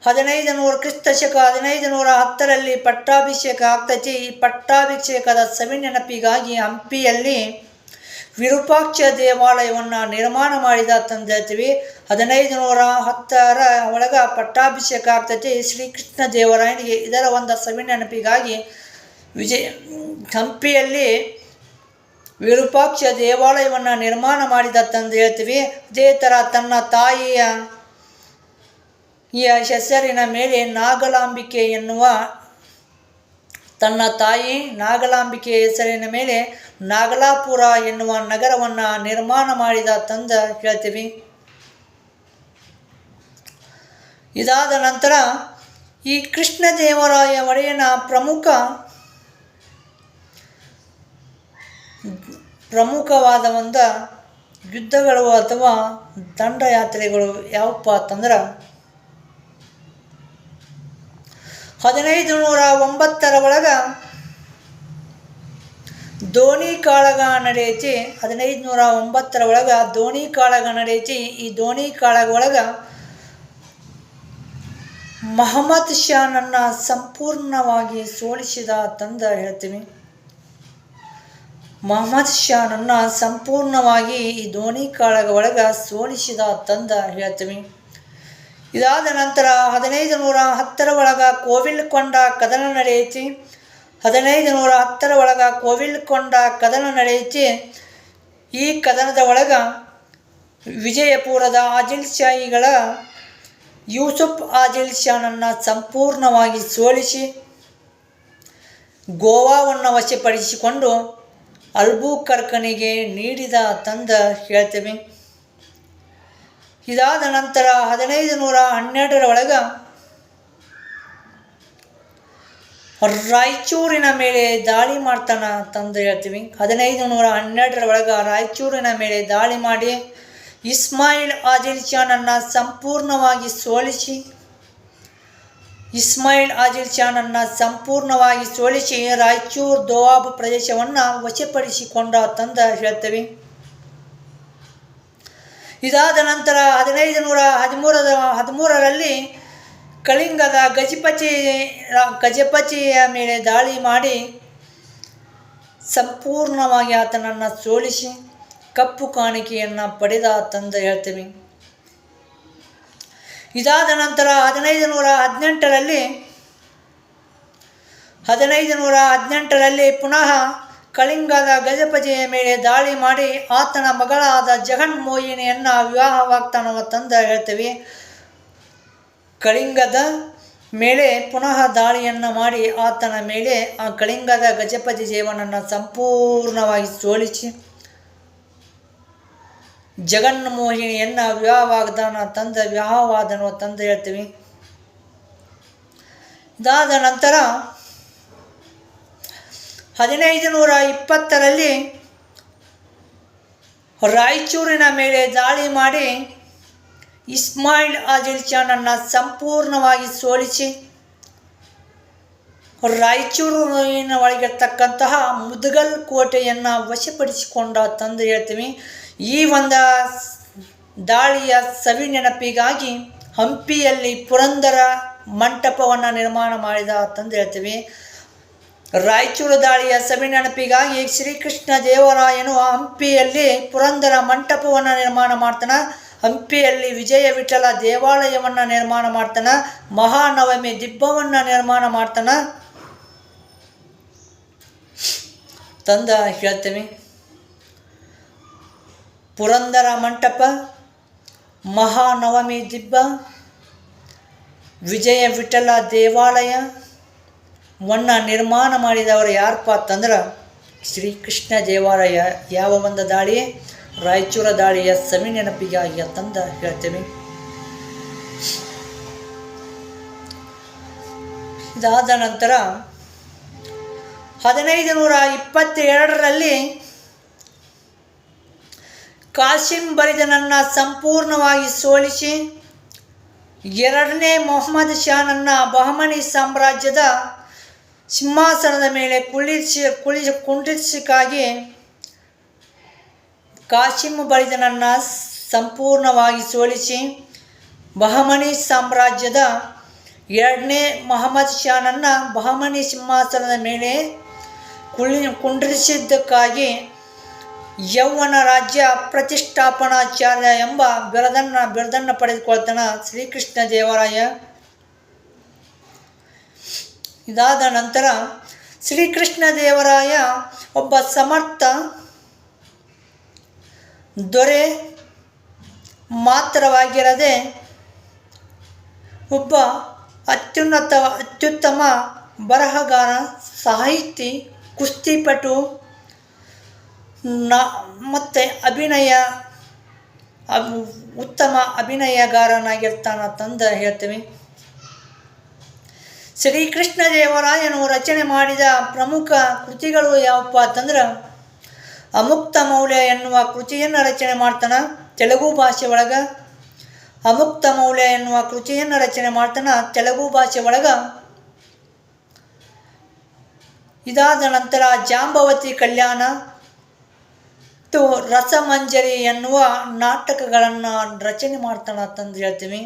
1500 ಕ್ರಿಸ್ತಶಕ 1510ರಲ್ಲಿ ಪಟ್ಟಾಭಿಷೇಕ ಆಗ್ತೈತಿ. ಈ ಪಟ್ಟಾಭಿಷೇಕದ ಸವಿ ನೆನಪಿಗಾಗಿ ಹಂಪಿಯಲ್ಲಿ ವಿರೂಪಾಕ್ಷ ದೇವಾಲಯವನ್ನು ನಿರ್ಮಾಣ ಮಾಡಿದ ಅಂತಂದು ಹೇಳ್ತೀವಿ. 1510ರ ಒಳಗೆ ಪಟ್ಟಾಭಿಷೇಕ ಆಗ್ತೈತಿ ಶ್ರೀಕೃಷ್ಣ ದೇವರಾಯನಿಗೆ. ಇದರ ಒಂದು ಸವಿ ನೆನಪಿಗಾಗಿ ಹಂಪಿಯಲ್ಲಿ ವಿರೂಪಾಕ್ಷ ದೇವಾಲಯವನ್ನು ನಿರ್ಮಾಣ ಮಾಡಿದ ಅಂತಂದು ಹೇಳ್ತೀವಿ. ಅದೇ ಥರ ತನ್ನ ತಾಯಿಯ ಹೆಸರಿನ ಮೇಲೆ ನಾಗಲಾಂಬಿಕೆ ಎನ್ನುವ ತನ್ನ ತಾಯಿ ನಾಗಲಾಂಬಿಕೆಯ ಹೆಸರಿನ ಮೇಲೆ ನಾಗಲಾಪುರ ಎನ್ನುವ ನಗರವನ್ನು ನಿರ್ಮಾಣ ಮಾಡಿದ ಅಂತಂದು ಹೇಳ್ತೀವಿ. ಇದಾದ ನಂತರ ಈ ಕೃಷ್ಣದೇವರಾಯ ಒಡೆಯನ ಪ್ರಮುಖವಾದ ಒಂದು ಯುದ್ಧಗಳು ಅಥವಾ ದಂಡಯಾತ್ರೆಗಳು ಯಾವಪ್ಪ ಅಂತಂದ್ರೆ 1509ರ ಒಳಗೆ ದೋಣಿ ಕಾಳಗ ನಡೆಯಿತಿ. 1509ರ ಒಳಗೆ ದೋಣಿ ಕಾಳಗ ನಡೆಯಿತಿ. ಈ ದೋಣಿ ಕಾಳಗ ಒಳಗೆ ಮಹಮ್ಮದ್ ಶಾನನ್ನು ಸಂಪೂರ್ಣವಾಗಿ ಸೋಲಿಸಿದ ಅಂತಂದು ಹೇಳ್ತೀವಿ. ಮಹಮ್ಮದ್ ಶಾನನ್ನು ಸಂಪೂರ್ಣವಾಗಿ ಈ ದೋಣಿ ಕಾಳಗ ಒಳಗೆ ಸೋಲಿಸಿದ ಅಂತಂದು ಹೇಳ್ತೀವಿ. ಇದಾದ ನಂತರ 1510ರ ಒಳಗೆ ಕೋವಿಲ್ಕೊಂಡ ಕದನ ನಡೆಯಿತಿ. 1510ರ ಒಳಗೆ ಕೋವಿಲ್ಕೊಂಡ ಕದನ ನಡೆಯಿತಿ. ಈ ಕದನದ ಒಳಗೆ ವಿಜಯಪುರದ ಆದಿಲ್ ಶಾಹಿಗಳ ಯೂಸುಫ್ ಆದಿಲ್ ಶಾನನ್ನು ಸಂಪೂರ್ಣವಾಗಿ ಸೋಲಿಸಿ ಗೋವಾವನ್ನು ವಶಪಡಿಸಿಕೊಂಡು ಅಲ್ಬುಕರ್ಕನಿಗೆ ನೀಡಿದ ಅಂತಂದು ಹೇಳ್ತೀವಿ. ಇದಾದ ನಂತರ 1512ರ ಒಳಗೆ ರಾಯಚೂರಿನ ಮೇಲೆ ದಾಳಿ ಮಾಡ್ತಾನೆ ಅಂತಂದು ಹೇಳ್ತೀವಿ. 1512ರ ಒಳಗೆ ರಾಯಚೂರಿನ ಮೇಲೆ ದಾಳಿ ಮಾಡಿ ಇಸ್ಮಾಯಿಲ್ ಆದಿಲ್ ಶಾನನ್ನು ಸಂಪೂರ್ಣವಾಗಿ ಸೋಲಿಸಿ ರಾಯಚೂರು ದೋವಾಬ್ ಪ್ರದೇಶವನ್ನು ವಶಪಡಿಸಿಕೊಂಡ ಅಂತಂದು ಹೇಳ್ತೀವಿ. ಇದಾದ ನಂತರ 1513ರಲ್ಲಿ ಕಳಿಂಗದ ಗಜಪತಿಯ ಮೇಲೆ ದಾಳಿ ಮಾಡಿ ಸಂಪೂರ್ಣವಾಗಿ ಆತನನ್ನು ಸೋಲಿಸಿ ಕಪ್ಪು ಕಾಣಿಕೆಯನ್ನು ಪಡೆದ ಅಂತಂದು ಹೇಳ್ತೀವಿ. ಇದಾದ ನಂತರ 1518ರಲ್ಲಿ ಪುನಃ ಕಳಿಂಗದ ಗಜಪತಿಯ ಮೇಲೆ ದಾಳಿ ಮಾಡಿ ಆತನ ಮಗಳಾದ ಜಗನ್ಮೋಹಿನಿಯನ್ನು ವಿವಾಹವಾಗ್ತಾನವತ್ತಂದು ಹೇಳ್ತೀವಿ. ಕಳಿಂಗದ ಮೇಲೆ ಪುನಃ ದಾಳಿಯನ್ನು ಮಾಡಿ ಆತನ ಮೇಲೆ ಆ ಕಳಿಂಗದ ಗಜಪತಿ ದೇವನನ್ನು ಸಂಪೂರ್ಣವಾಗಿ ಸೋಲಿಸಿ ಜಗನ್ಮೋಹಿನಿಯನ್ನು ವಿವಾಹವಾದನು ತಂದು ಹೇಳ್ತೀವಿ. ಇದಾದ ನಂತರ 1520ರಲ್ಲಿ ರಾಯಚೂರಿನ ಮೇಲೆ ದಾಳಿ ಮಾಡಿ ಇಸ್ಮಾಯಿಲ್ ಆದಿಲ್ ಶಾನನ್ನು ಸಂಪೂರ್ಣವಾಗಿ ಸೋಲಿಸಿ ರಾಯಚೂರಿನ ಒಳಗಿರ್ತಕ್ಕಂತಹ ಮುದಗಲ್ ಕೋಟೆಯನ್ನು ವಶಪಡಿಸಿಕೊಂಡ ತಂದು ಹೇಳ್ತೀವಿ. ಈ ಒಂದು ದಾಳಿಯ ಸವಿ ನೆನಪಿಗಾಗಿ ಹಂಪಿಯಲ್ಲಿ ಪುರಂದರ ಮಂಟಪವನ್ನು ನಿರ್ಮಾಣ ಮಾಡಿದ ಅಂತಂದು ಹೇಳ್ತೀವಿ. ರಾಯಚೂರು ದಾಳಿಯ ಸವಿ ನೆನಪಿಗಾಗಿ ಶ್ರೀಕೃಷ್ಣ ದೇವರಾಯನು ಹಂಪಿಯಲ್ಲಿ ಪುರಂದರ ಮಂಟಪವನ್ನು ನಿರ್ಮಾಣ ಮಾಡ್ತಾನೆ. ಹಂಪಿಯಲ್ಲಿ ವಿಜಯ ವಿಠಲ ದೇವಾಲಯವನ್ನು ನಿರ್ಮಾಣ ಮಾಡ್ತಾನೆ. ಮಹಾನವಮಿ ದಿಬ್ಬವನ್ನು ನಿರ್ಮಾಣ ಮಾಡ್ತಾನೆ ತಂದ ಹೇಳ್ತೀವಿ. ಪುರಂದರ ಮಂಟಪ, ಮಹಾನವಮಿ ದಿಬ್ಬ, ವಿಜಯ ವಿಠಲ ದೇವಾಲಯವನ್ನು ನಿರ್ಮಾಣ ಮಾಡಿದವರು ಯಾರಪ್ಪ ಅಂತಂದ್ರೆ ಶ್ರೀಕೃಷ್ಣ ದೇವಾಲಯ. ಯಾವ ಒಂದು ದಾಳಿ? ರಾಯಚೂರ ದಾಳಿಯ ಸವಿ ನೆನಪಿಗಾಗಿ ಅಂತಂದು ಹೇಳ್ತೀವಿ. ಇದಾದ ನಂತರ 1522ರಲ್ಲಿ ಕಾಸಿಂ ಬರಿದನನ್ನು ಸಂಪೂರ್ಣವಾಗಿ ಸೋಲಿಸಿ ಎರಡನೇ ಮೊಹಮ್ಮದ್ ಶಾನನ್ನು ಬಹಮನಿ ಸಾಮ್ರಾಜ್ಯದ ಸಿಂಹಾಸನದ ಮೇಲೆ ಕುಳ್ಳಿರಿಸಕ್ಕಾಗಿ ಕಾಸಿಮ್ ಬಳಿದನನ್ನು ಸಂಪೂರ್ಣವಾಗಿ ಸೋಲಿಸಿ ಬಹಮನಿ ಸಾಮ್ರಾಜ್ಯದ 2ನೇ ಮಹಮ್ಮದ್ ಶಾನನ್ನು ಬಹಮನಿ ಸಿಂಹಾಸನದ ಮೇಲೆ ಕುಂಡ್ರಿಸಿದ್ದಕ್ಕಾಗಿ ಯೌವನ ರಾಜ್ಯ ಪ್ರತಿಷ್ಠಾಪನಾಚಾರ್ಯ ಎಂಬ ಬಿರುದನ್ನು ಪಡೆದುಕೊಳ್ತಾನೆ ಶ್ರೀಕೃಷ್ಣ ದೇವರಾಯ. ಇದಾದ ನಂತರ ಶ್ರೀಕೃಷ್ಣ ದೇವರಾಯ ಒಬ್ಬ ಸಮರ್ಥ ದೊರೆ ಮಾತ್ರವಾಗಿರದೆ ಒಬ್ಬ ಅತ್ಯುತ್ತಮ ಬರಹಗಾರ, ಸಾಹಿತಿ, ಕುಸ್ತಿಪಟು ಮತ್ತು ಉತ್ತಮ ಅಭಿನಯಗಾರನಾಗಿರ್ತಾನಂತಂದು ಹೇಳ್ತೀವಿ. ಶ್ರೀಕೃಷ್ಣ ದೇವರಾಯನು ರಚನೆ ಮಾಡಿದ ಪ್ರಮುಖ ಕೃತಿಗಳು ಯಾವಪ್ಪ ಅಂತಂದ್ರೆ ಅಮುಕ್ತ ಮೌಲ್ಯ ಎನ್ನುವ ಕೃತಿಯನ್ನು ರಚನೆ ಮಾಡ್ತಾನೆ ತೆಲುಗು ಭಾಷೆ ಒಳಗೆ. ಅಮುಕ್ತ ಮೌಲ್ಯ ಎನ್ನುವ ಕೃತಿಯನ್ನು ರಚನೆ ಮಾಡ್ತಾನೆ ತೆಲುಗು ಭಾಷೆ ಒಳಗೆ. ಇದಾದ ನಂತರ ಜಾಂಬವತಿ ಕಲ್ಯಾಣ ಮತ್ತು ರಸಮಂಜರಿ ಎನ್ನುವ ನಾಟಕಗಳನ್ನು ರಚನೆ ಮಾಡ್ತಾನೆ ಅಂತಂದು ಹೇಳ್ತೀವಿ.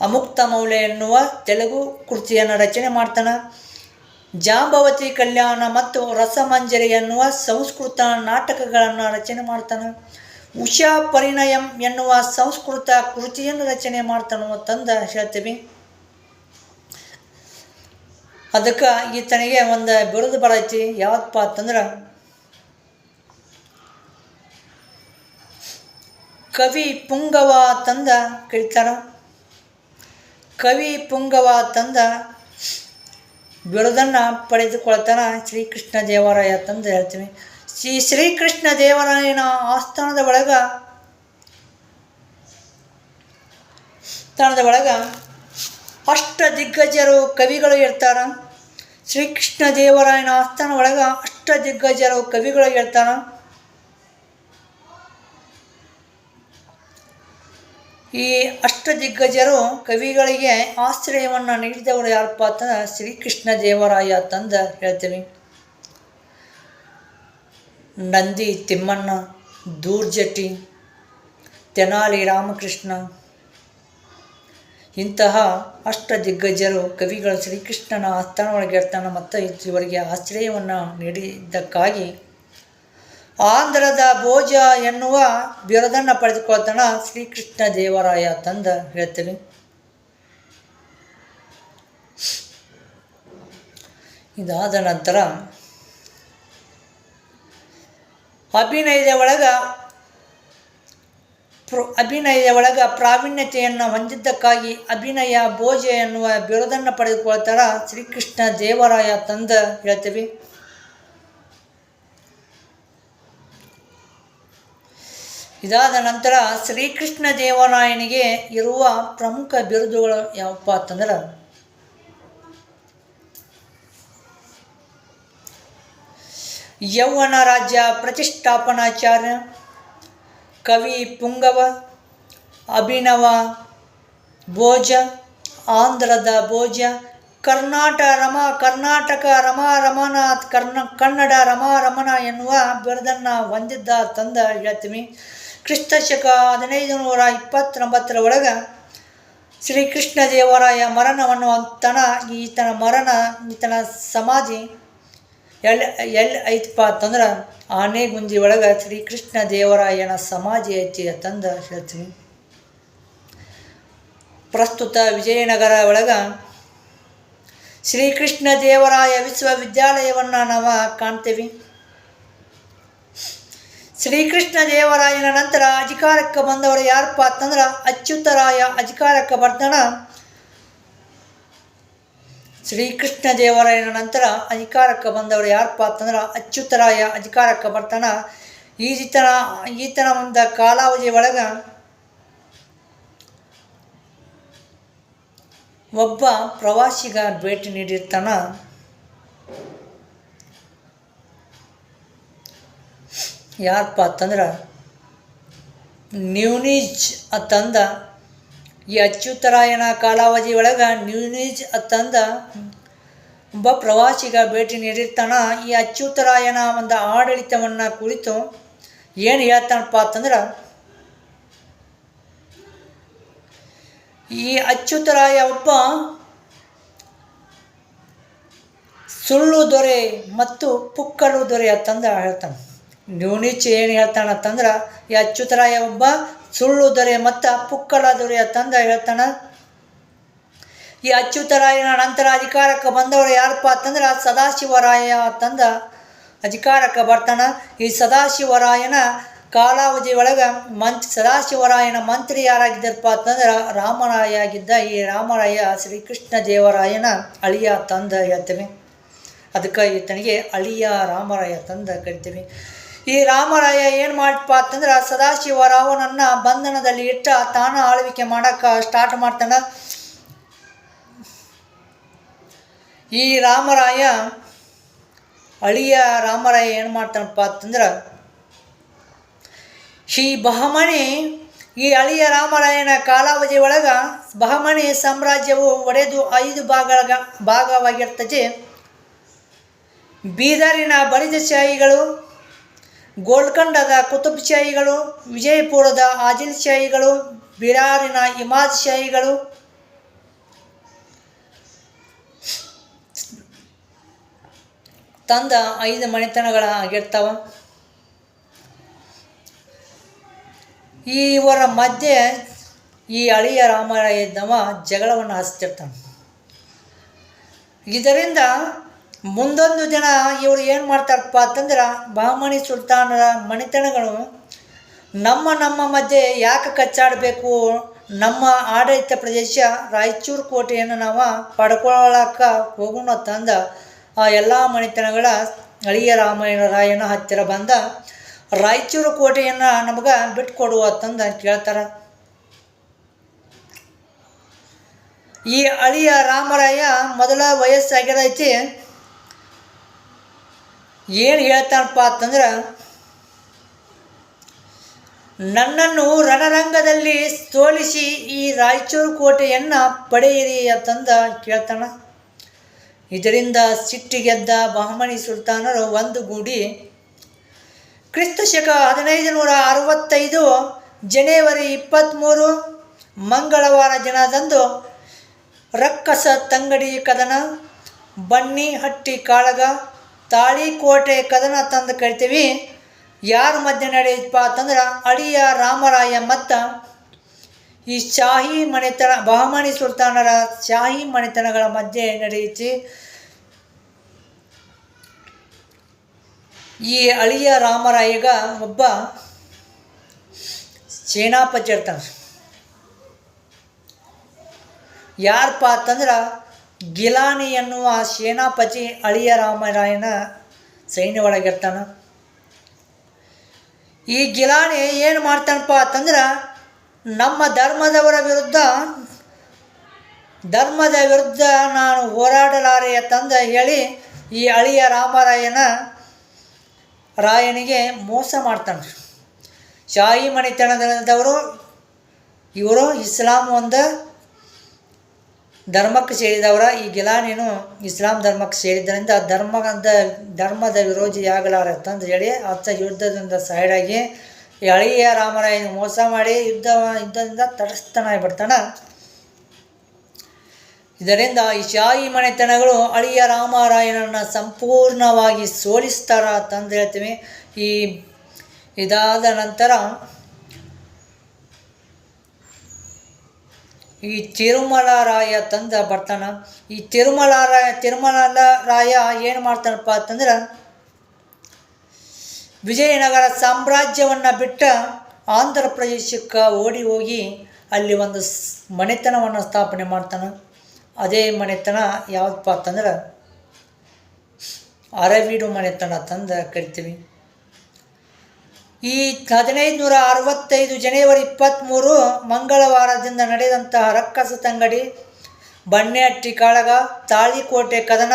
ಅಮುಕ್ತ ಮೌಲ್ಯ ಎನ್ನುವ ತೆಲುಗು ಕೃತಿಯನ್ನು ರಚನೆ ಮಾಡ್ತಾನೆ. ಜಾಂಬವತಿ ಕಲ್ಯಾಣ ಮತ್ತು ರಸಮಂಜರಿ ಎನ್ನುವ ಸಂಸ್ಕೃತ ನಾಟಕಗಳನ್ನು ರಚನೆ ಮಾಡ್ತಾನೆ. ಉಷಾ ಪರಿಣಯಂ ಎನ್ನುವ ಸಂಸ್ಕೃತ ಕೃತಿಯನ್ನು ರಚನೆ ಮಾಡ್ತಾನೆ ಅಂತಂದು ಹೇಳ್ತೀವಿ. ಅದಕ್ಕೆ ಈತನಿಗೆ ಒಂದು ಬಿರುದು ಬರೈತಿ, ಯಾವತ್ತಪ್ಪ ಅಂತಂದ್ರೆ ಕವಿ ಪುಂಗವ ತಂದ ಕರೀತಾರ. ಕವಿ ಪುಂಗವ ತಂದ ಬಿರುದನ್ನು ಪಡೆದುಕೊಳ್ತಾನೆ ಶ್ರೀಕೃಷ್ಣ ದೇವರಾಯ ತಂದು ಹೇಳ್ತೀವಿ. ಶ್ರೀಕೃಷ್ಣ ದೇವರಾಯನ ಆಸ್ಥಾನದ ಒಳಗೆ ಅಷ್ಟ ದಿಗ್ಗಜರು ಕವಿಗಳು ಇರ್ತಾರೆ. ಶ್ರೀಕೃಷ್ಣ ದೇವರಾಯನ ಆಸ್ಥಾನ ಒಳಗೆ ಅಷ್ಟ ದಿಗ್ಗಜರು ಕವಿಗಳು ಇರ್ತಾರೆ. ಈ ಅಷ್ಟ ದಿಗ್ಗಜರು ಕವಿಗಳಿಗೆ ಆಶ್ರಯವನ್ನು ನೀಡಿದವರು ಯಾರಪ್ಪ ಅಂತಂದ್ರೆ ಶ್ರೀಕೃಷ್ಣ ದೇವರಾಯ ತಂದು ಹೇಳ್ತೀವಿ. ನಂದಿ ತಿಮ್ಮಣ್ಣ, ದೂರ್ಜಟಿ, ತೆನಾಲಿ ರಾಮಕೃಷ್ಣ ಇಂತಹ ಅಷ್ಟ ದಿಗ್ಗಜರು ಕವಿಗಳು ಶ್ರೀಕೃಷ್ಣನ ಆಸ್ಥಾನ ಒಳಗೆ ಇರ್ತಾನೆ ಮತ್ತು ಇವರಿಗೆ ಆಶ್ರಯವನ್ನು ನೀಡಿದ್ದಕ್ಕಾಗಿ ಆಂಧ್ರದ ಭೋಜ ಎನ್ನುವ ಬಿರುದನ್ನು ಪಡೆದುಕೊಳ್ತಾನೆ ಶ್ರೀಕೃಷ್ಣ ದೇವರಾಯ ತಂದು ಹೇಳ್ತೀವಿ. ಇದಾದ ನಂತರ ಅಭಿನಯದ ಒಳಗೆ ಪ್ರಾವೀಣ್ಯತೆಯನ್ನು ಹೊಂದಿದ್ದಕ್ಕಾಗಿ ಅಭಿನಯ ಭೋಜ ಎನ್ನುವ ಬಿರುದನ್ನು ಪಡೆದುಕೊಳ್ತಾರ ಶ್ರೀಕೃಷ್ಣ ದೇವರಾಯ ತಂದು ಹೇಳ್ತೀವಿ. ಇದಾದ ನಂತರ ಶ್ರೀಕೃಷ್ಣ ದೇವರಾಯನಿಗೆ ಇರುವ ಪ್ರಮುಖ ಬಿರುದುಗಳು ಯಾವಪ್ಪ ಅಂತಂದ್ರೆ ಯೌವನ ರಾಜ್ಯ ಪ್ರತಿಷ್ಠಾಪನಾಚಾರ್ಯ, ಕವಿ ಪುಂಗವ, ಅಭಿನವ ಭೋಜ, ಆಂಧ್ರದ ಭೋಜ, ಕರ್ನಾಟಕ ರಮಾರಮನಾಥ್, ಕನ್ನಡ ರಮಾರಮಣ ಎನ್ನುವ ಬಿರುದನ್ನು ಹೊಂದಿದ್ದ ತಂದ ಹೇಳ್ತೀವಿ. ಕ್ರಿಸ್ತಶಕ 1529 ಒಳಗೆ ಶ್ರೀಕೃಷ್ಣ ದೇವರಾಯ ಮರಣವನ್ನು ಹೊಂತಾನ. ಈತನ ಸಮಾಧಿ ಎಲ್ಲಿ ಐತಪ್ಪ ಅಂತಂದ್ರೆ ಆನೆಗುಂದಿ ಒಳಗೆ ಶ್ರೀಕೃಷ್ಣ ದೇವರಾಯನ ಸಮಾಧಿ ಐತಿ ತಂದು ಹೇಳ್ತೀವಿ. ಪ್ರಸ್ತುತ ವಿಜಯನಗರ ಒಳಗೆ ಶ್ರೀಕೃಷ್ಣ ದೇವರಾಯ ವಿಶ್ವವಿದ್ಯಾಲಯವನ್ನು ನಾವು ಕಾಣ್ತೇವೆ. ಶ್ರೀಕೃಷ್ಣ ದೇವರಾಯನ ನಂತರ ಅಧಿಕಾರಕ್ಕೆ ಬಂದವರು ಯಾರಪ್ಪ ಅಂತಂದ್ರೆ ಅಚ್ಯುತರಾಯ ಅಧಿಕಾರಕ್ಕೆ ಬರ್ತಾನ. ಶ್ರೀಕೃಷ್ಣ ದೇವರಾಯನ ನಂತರ ಅಧಿಕಾರಕ್ಕೆ ಬಂದವರು ಯಾರಪ್ಪ ಅಂತಂದ್ರೆ ಅಚ್ಯುತರಾಯ ಅಧಿಕಾರಕ್ಕೆ ಬರ್ತಾನ. ಈತನ ಒಂದು ಕಾಲಾವಧಿ ಒಳಗೆ ಒಬ್ಬ ಪ್ರವಾಸಿಗ ಭೇಟಿ ನೀಡಿರ್ತಾನ. ಯಾರಪ್ಪ ಅಂತಂದ್ರೆ ನ್ಯೂನೀಜ್ ಅಂತಂದ. ಈ ಅಚ್ಯುತರಾಯನ ಕಾಲಾವಧಿ ಒಳಗೆ ನ್ಯೂನೀಜ್ ಅಂತಂದ ಒಬ್ಬ ಪ್ರವಾಸಿಗ ಭೇಟಿ ನೀಡಿರ್ತಾನೆ. ಈ ಅಚ್ಯುತರಾಯನ ಒಂದು ಆಡಳಿತವನ್ನು ಕುರಿತು ಏನು ಹೇಳ್ತಾನಪ್ಪ ಅಂತಂದ್ರೆ, ಈ ಅಚ್ಯುತರಾಯ ಒಬ್ಬ ಸುಳ್ಳು ದೊರೆ ಮತ್ತು ಪುಕ್ಕಲು ದೊರೆ ಅಂತಂದು ಹೇಳ್ತಾನೆ. ನ್ಯೂನಿಚ್ ಏನು ಹೇಳ್ತಾನಂತಂದ್ರೆ, ಈ ಅಚ್ಯುತರಾಯ ಒಬ್ಬ ಸುಳ್ಳು ದೊರೆ ಮತ್ತು ಪುಕ್ಕಲ ದೊರೆ ಅಂತಂದು ಹೇಳ್ತಾನೆ. ಈ ಅಚ್ಯುತರಾಯನ ನಂತರ ಅಧಿಕಾರಕ್ಕೆ ಬಂದವರು ಯಾರಪ್ಪ ಅಂತಂದ್ರೆ ಸದಾಶಿವರಾಯ ಅಂತಂದು ಅಧಿಕಾರಕ್ಕೆ ಬರ್ತಾನೆ. ಈ ಸದಾಶಿವರಾಯನ ಕಾಲಾವಧಿ ಒಳಗೆ ಸದಾಶಿವರಾಯನ ಮಂತ್ರಿ ಯಾರಾಗಿದ್ದಾರಪ್ಪ ಅಂತಂದ್ರೆ ರಾಮರಾಯ ಆಗಿದ್ದ. ಈ ರಾಮರಾಯ ಶ್ರೀಕೃಷ್ಣ ದೇವರಾಯನ ಅಳಿಯ ತಂದು ಹೇಳ್ತೇವೆ. ಅದಕ್ಕೆ ಈತನಿಗೆ ಅಳಿಯ ರಾಮರಾಯ ತಂದು ಕರಿತೀವಿ. ಈ ರಾಮರಾಯ ಏನು ಮಾಡಪ್ಪ ಅಂತಂದ್ರೆ ಸದಾಶಿವರಾವನನ್ನು ಬಂಧನದಲ್ಲಿ ಇಟ್ಟ ತಾನು ಆಳ್ವಿಕೆ ಮಾಡೋಕ್ಕೆ ಸ್ಟಾರ್ಟ್ ಮಾಡ್ತಾನೆ. ಈ ರಾಮರಾಯ ಅಳಿಯ ರಾಮರಾಯ ಏನು ಮಾಡ್ತಾನಪ್ಪ ಅಂತಂದ್ರೆ, ಈ ಬಹಮನಿ ಈ ಅಳಿಯ ರಾಮರಾಯನ ಕಾಲಾವಧಿ ಒಳಗೆ ಬಹಮನಿ ಸಾಮ್ರಾಜ್ಯವು ಒಡೆದು 5 ಭಾಗವಾಗಿರ್ತದೆ. ಬೀದರಿನ ಬಲಿಜಶಾಹಿಗಳು, ಗೋಲ್ಕೊಂಡದ ಕುತುಬ್ಶಾಹಿಗಳು, ವಿಜಯಪುರದ ಆದಿಲ್ಶಾಹಿಗಳು, ಬಿರಾರಿನ ಇಮಾದ್ ಶಾಹಿಗಳು, ತಂದ 5 ಮನೆತನಗಳಾಗಿರ್ತಾವ. ಇವರ ಮಧ್ಯೆ ಈ ಅಳಿಯ ರಾಮರಾಯ ಇದ್ದವ ಜಗಳವನ್ನು ಹಚ್ತಿರ್ತಾನೆ. ಇದರಿಂದ ಮುಂದೊಂದು ದಿನ ಇವರು ಏನು ಮಾಡ್ತಾರಪ್ಪ ಅಂತಂದ್ರೆ, ಬಹಮನಿ ಸುಲ್ತಾನರ ಮನೆತನಗಳು ನಮ್ಮ ಮಧ್ಯೆ ಯಾಕೆ ಕಚ್ಚಾಡಬೇಕು, ನಮ್ಮ ಆಡಳಿತ ಪ್ರದೇಶ ರಾಯಚೂರು ಕೋಟೆಯನ್ನು ನಾವು ಪಡ್ಕೊಳ್ಳೋಕೆ ಹೋಗೋಣ ತಂದ ಆ ಎಲ್ಲ ಮನೆತನಗಳ ಅಳಿಯ ರಾಯನ ಹತ್ತಿರ ಬಂದ ರಾಯಚೂರು ಕೋಟೆಯನ್ನು ನಮಗೆ ಬಿಟ್ಕೊಡುವ ತಂದು ಕೇಳ್ತಾರೆ. ಈ ಅಳಿಯ ರಾಮರಾಯ ಮೊದಲ ವಯಸ್ಸಾಗಿರೈತಿ. ಏನು ಹೇಳ್ತಾನಪ್ಪ ಅಂತಂದ್ರೆ, ನನ್ನನ್ನು ರಣರಂಗದಲ್ಲಿ ಸೋಲಿಸಿ ಈ ರಾಯಚೂರು ಕೋಟೆಯನ್ನು ಪಡೆಯಿರಿ ಅಂತಂದು ಕೇಳ್ತಾನೆ. ಇದರಿಂದ ಸಿಟ್ಟಿಗೆದ್ದ ಬಹಮನಿ ಸುಲ್ತಾನರು ಒಂದುಗೂಡಿ ಕ್ರಿಸ್ತಶಕ 1565 ಜನವರಿ 23 ಮಂಗಳವಾರ ದಿನದಂದು ರಕ್ಕಸ ತಂಗಡಿ ಕದನ, ಬನ್ನಿಹಟ್ಟಿ ಕಾಳಗ, ತಾಳಿಕೋಟೆ ಕದನ ತಂದು ಕರಿತೀವಿ. ಯಾರ ಮಧ್ಯೆ ನಡೆಯಪ್ಪ ಅಂತಂದ್ರೆ ಅಳಿಯ ರಾಮರಾಯ ಮತ್ತು ಈ ಶಾಹಿ ಮನೆತನ ಬಹಮನಿ ಸುಲ್ತಾನರ ಶಾಹಿ ಮನೆತನಗಳ ಮಧ್ಯೆ ನಡೆಯುತ್ತೆ. ಈ ಅಳಿಯ ರಾಮರಾಯಗ ಒಬ್ಬ ಸೇನಾಪತಿ ಇರ್ತಾನೆ. ಯಾರಪ್ಪ ಅಂತಂದ್ರೆ ಗಿಲಾನಿ ಎನ್ನುವ ಸೇನಾಪತಿ ಅಳಿಯ ರಾಮರಾಯನ ಸೈನ್ಯ ಒಳಗಿರ್ತಾನೆ. ಈ ಗಿಲಾನಿ ಏನು ಮಾಡ್ತಾನಪ್ಪ ಅಂತಂದ್ರೆ, ನಮ್ಮ ಧರ್ಮದ ವಿರುದ್ಧ ನಾನು ಹೋರಾಡಲಾರೆ ಅಂತಂದು ಹೇಳಿ ಈ ಅಳಿಯ ರಾಯನಿಗೆ ಮೋಸ ಮಾಡ್ತಾನೆ. ಶಾಹಿ ಮನೆತನದವರು ಇವರು ಇಸ್ಲಾಂ ಒಂದು ಧರ್ಮಕ್ಕೆ ಸೇರಿದವರ. ಈ ಗಿಲಾನಿನು ಇಸ್ಲಾಂ ಧರ್ಮಕ್ಕೆ ಸೇರಿದ್ದರಿಂದ ಧರ್ಮದ ವಿರೋಧಿ ಆಗಲಾರ ಅಂತಂದು ಹೇಳಿ ಯುದ್ಧದಿಂದ ಸೈಡಾಗಿ ಈ ಅಳಿಯ ರಾಮರಾಯನಿಗೆ ಮೋಸ ಮಾಡಿ ಯುದ್ಧದಿಂದ ತಟಸ್ಥನಾಗಿಬಿಡ್ತಾನೆ. ಇದರಿಂದ ಈ ಶಾಹಿ ಮನೆತನಗಳು ಅಳಿಯ ರಾಮರಾಯನನ್ನು ಸಂಪೂರ್ಣವಾಗಿ ಸೋಲಿಸ್ತಾರ ಅಂತಂದು ಹೇಳ್ತೀವಿ. ಇದಾದ ನಂತರ ಈ ತಿರುಮಲರಾಯ ತಂದ ಬರ್ತಾನೆ. ಈ ತಿರುಮಲರಾಯ ಏನು ಮಾಡ್ತಾನಪ್ಪ ಅಂತಂದ್ರೆ, ವಿಜಯನಗರ ಸಾಮ್ರಾಜ್ಯವನ್ನು ಬಿಟ್ಟ ಆಂಧ್ರ ಪ್ರದೇಶಕ್ಕೆ ಓಡಿ ಹೋಗಿ ಅಲ್ಲಿ ಒಂದು ಮನೆತನವನ್ನು ಸ್ಥಾಪನೆ ಮಾಡ್ತಾನೆ. ಅದೇ ಮನೆತನ ಯಾವುದಪ್ಪ ಅಂತಂದ್ರೆ ಅರವೀಡು ಮನೆತನ ತಂದು ಕರಿತೀವಿ. ಈ 1565 ಜನವರಿ 23 ಮಂಗಳವಾರದಿಂದ ನಡೆದಂತಹ ರಕ್ಕಸ ತಂಗಡಿ, ಬನ್ನಿಹಟ್ಟಿ ಕಾಳಗ, ತಾಳಿಕೋಟೆ ಕದನ.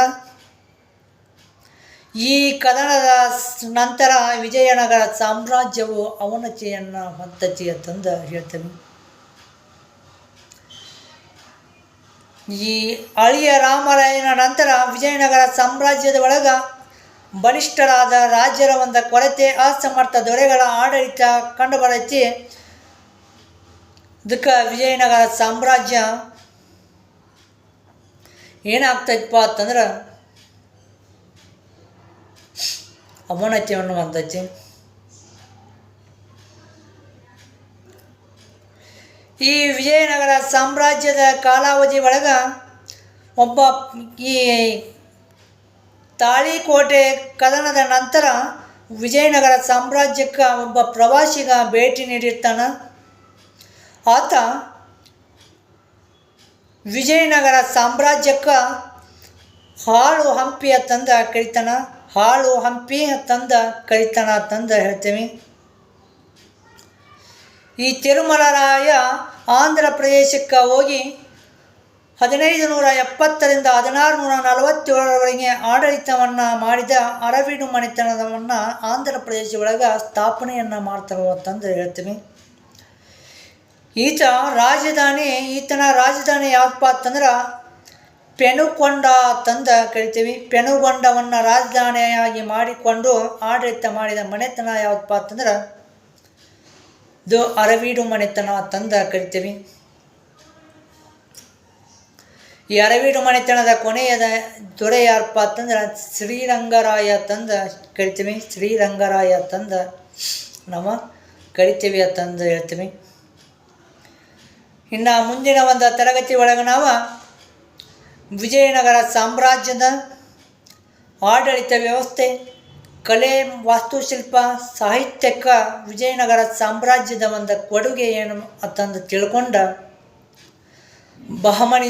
ಈ ಕದನದ ನಂತರ ವಿಜಯನಗರ ಸಾಮ್ರಾಜ್ಯವು ಅವನತಿಯನ್ನು ಹೊಂದತಿ ಅಂತಂದು ಹೇಳ್ತೇವೆ. ಈ ಅಳಿಯ ರಾಮರಾಯನ ನಂತರ ವಿಜಯನಗರ ಸಾಮ್ರಾಜ್ಯದ ಒಳಗ ಬಲಿಷ್ಠರಾದ ರಾಜ್ಯರ ಒಂದು ಕೊರತೆ, ಅಸಮರ್ಥ ದೊರೆಗಳ ಆಡಳಿತ ಕಂಡುಬರೈತಿ. ಇದಕ್ಕೆ ವಿಜಯನಗರ ಸಾಮ್ರಾಜ್ಯ ಏನಾಗ್ತೈತಪ್ಪ ಅಂತಂದ್ರೆ ಅವನತಿಯನ್ನು ಹೊಂದೈತಿ. ಈ ವಿಜಯನಗರ ಸಾಮ್ರಾಜ್ಯದ ಕಾಲಾವಧಿ ಒಳಗೆ ಒಬ್ಬ ಈ ತಾಳಿಕೋಟೆ ಕದನದ ನಂತರ ವಿಜಯನಗರ ಸಾಮ್ರಾಜ್ಯಕ್ಕೆ ಒಬ್ಬ ಪ್ರವಾಸಿಗ ಭೇಟಿ ನೀಡಿರ್ತಾನೆ. ಆತ ವಿಜಯನಗರ ಸಾಮ್ರಾಜ್ಯಕ್ಕೆ ಹಾಳು ಹಂಪಿ ಅಂತಂದು ಕರಿತಾನ. ಹಾಳು ಹಂಪಿ ಅಂತಂದು ಕರಿತಾನ ಅಂತಂದು ಹೇಳ್ತೀವಿ. ಈ ತಿರುಮಲರಾಯ ಆಂಧ್ರ ಪ್ರದೇಶಕ್ಕೆ ಹೋಗಿ 1570ರಿಂದ 1647ರವರೆಗೆ ಆಡಳಿತವನ್ನು ಮಾಡಿದ ಅರವೀಡು ಮನೆತನವನ್ನು ಆಂಧ್ರ ಪ್ರದೇಶ ಒಳಗೆ ಸ್ಥಾಪನೆಯನ್ನು ಮಾಡ್ತಾರೋ ಅಂತಂದು ಹೇಳ್ತೀವಿ. ಈತನ ರಾಜಧಾನಿ ಯಾವುದಪ್ಪ ಅಂತಂದ್ರೆ ಪೆನುಕೊಂಡ ಅಂತಂದು ಕರಿತೀವಿ. ಪೆನುಗೊಂಡವನ್ನು ರಾಜಧಾನಿಯಾಗಿ ಮಾಡಿಕೊಂಡು ಆಡಳಿತ ಮಾಡಿದ ಮನೆತನ ಯಾವುದಪ್ಪ ಅಂತಂದ್ರೆ ಇದು ಅರವೀಡು ಮನೆತನ ಅಂತಂದು ಕರಿತೀವಿ. ಈ ಅರವೀಡು ಮನೆತನದ ಕೊನೆಯದ ದೊರೆ ಯಾರಪ್ಪ ಅಂತಂದ್ರೆ ಶ್ರೀರಂಗರಾಯ ಅಂತಂದು ಕರಿತೀವಿ. ಶ್ರೀರಂಗರಾಯ ಅಂತಂದು ನಾವು ಕರಿತೀವಿ ಅಂತಂದು ಹೇಳ್ತೀವಿ. ಇನ್ನು ಮುಂದಿನ ಒಂದು ತರಗತಿ ಒಳಗೆ ನಾವು ವಿಜಯನಗರ ಸಾಮ್ರಾಜ್ಯದ ಆಡಳಿತ ವ್ಯವಸ್ಥೆ, ಕಲೆ, ವಾಸ್ತುಶಿಲ್ಪ, ಸಾಹಿತ್ಯಕ್ಕೆ ವಿಜಯನಗರ ಸಾಮ್ರಾಜ್ಯದ ಒಂದು ಕೊಡುಗೆ ಏನು ಅಂತಂದು ತಿಳ್ಕೊಂಡ ಬಹಮನಿ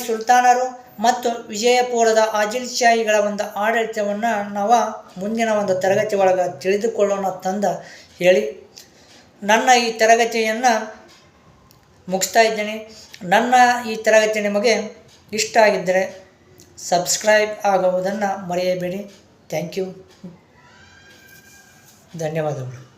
ಸುಲ್ತಾನರು ಮತ್ತು ವಿಜಯಪುರದ ಆದಿಲ್ಶಾಹಿಗಳ ಒಂದು ಆಡಳಿತವನ್ನು ನಾವು ಮುಂದಿನ ಒಂದು ತರಗತಿ ಒಳಗೆ ತಿಳಿದುಕೊಳ್ಳೋಣ ಅಂತಂದು ಹೇಳಿ ನನ್ನ ಈ ತರಗತಿಯನ್ನು ಮುಗಿಸ್ತಾ ಇದ್ದೇನೆ. ನನ್ನ ಈ ತರಗತಿ ನಿಮಗೆ ಇಷ್ಟ ಆಗಿದ್ದರೆ ಸಬ್ಸ್ಕ್ರೈಬ್ ಆಗುವುದನ್ನು ಮರೆಯಬೇಡಿ. Thank you. ಧನ್ಯವಾದಗಳು.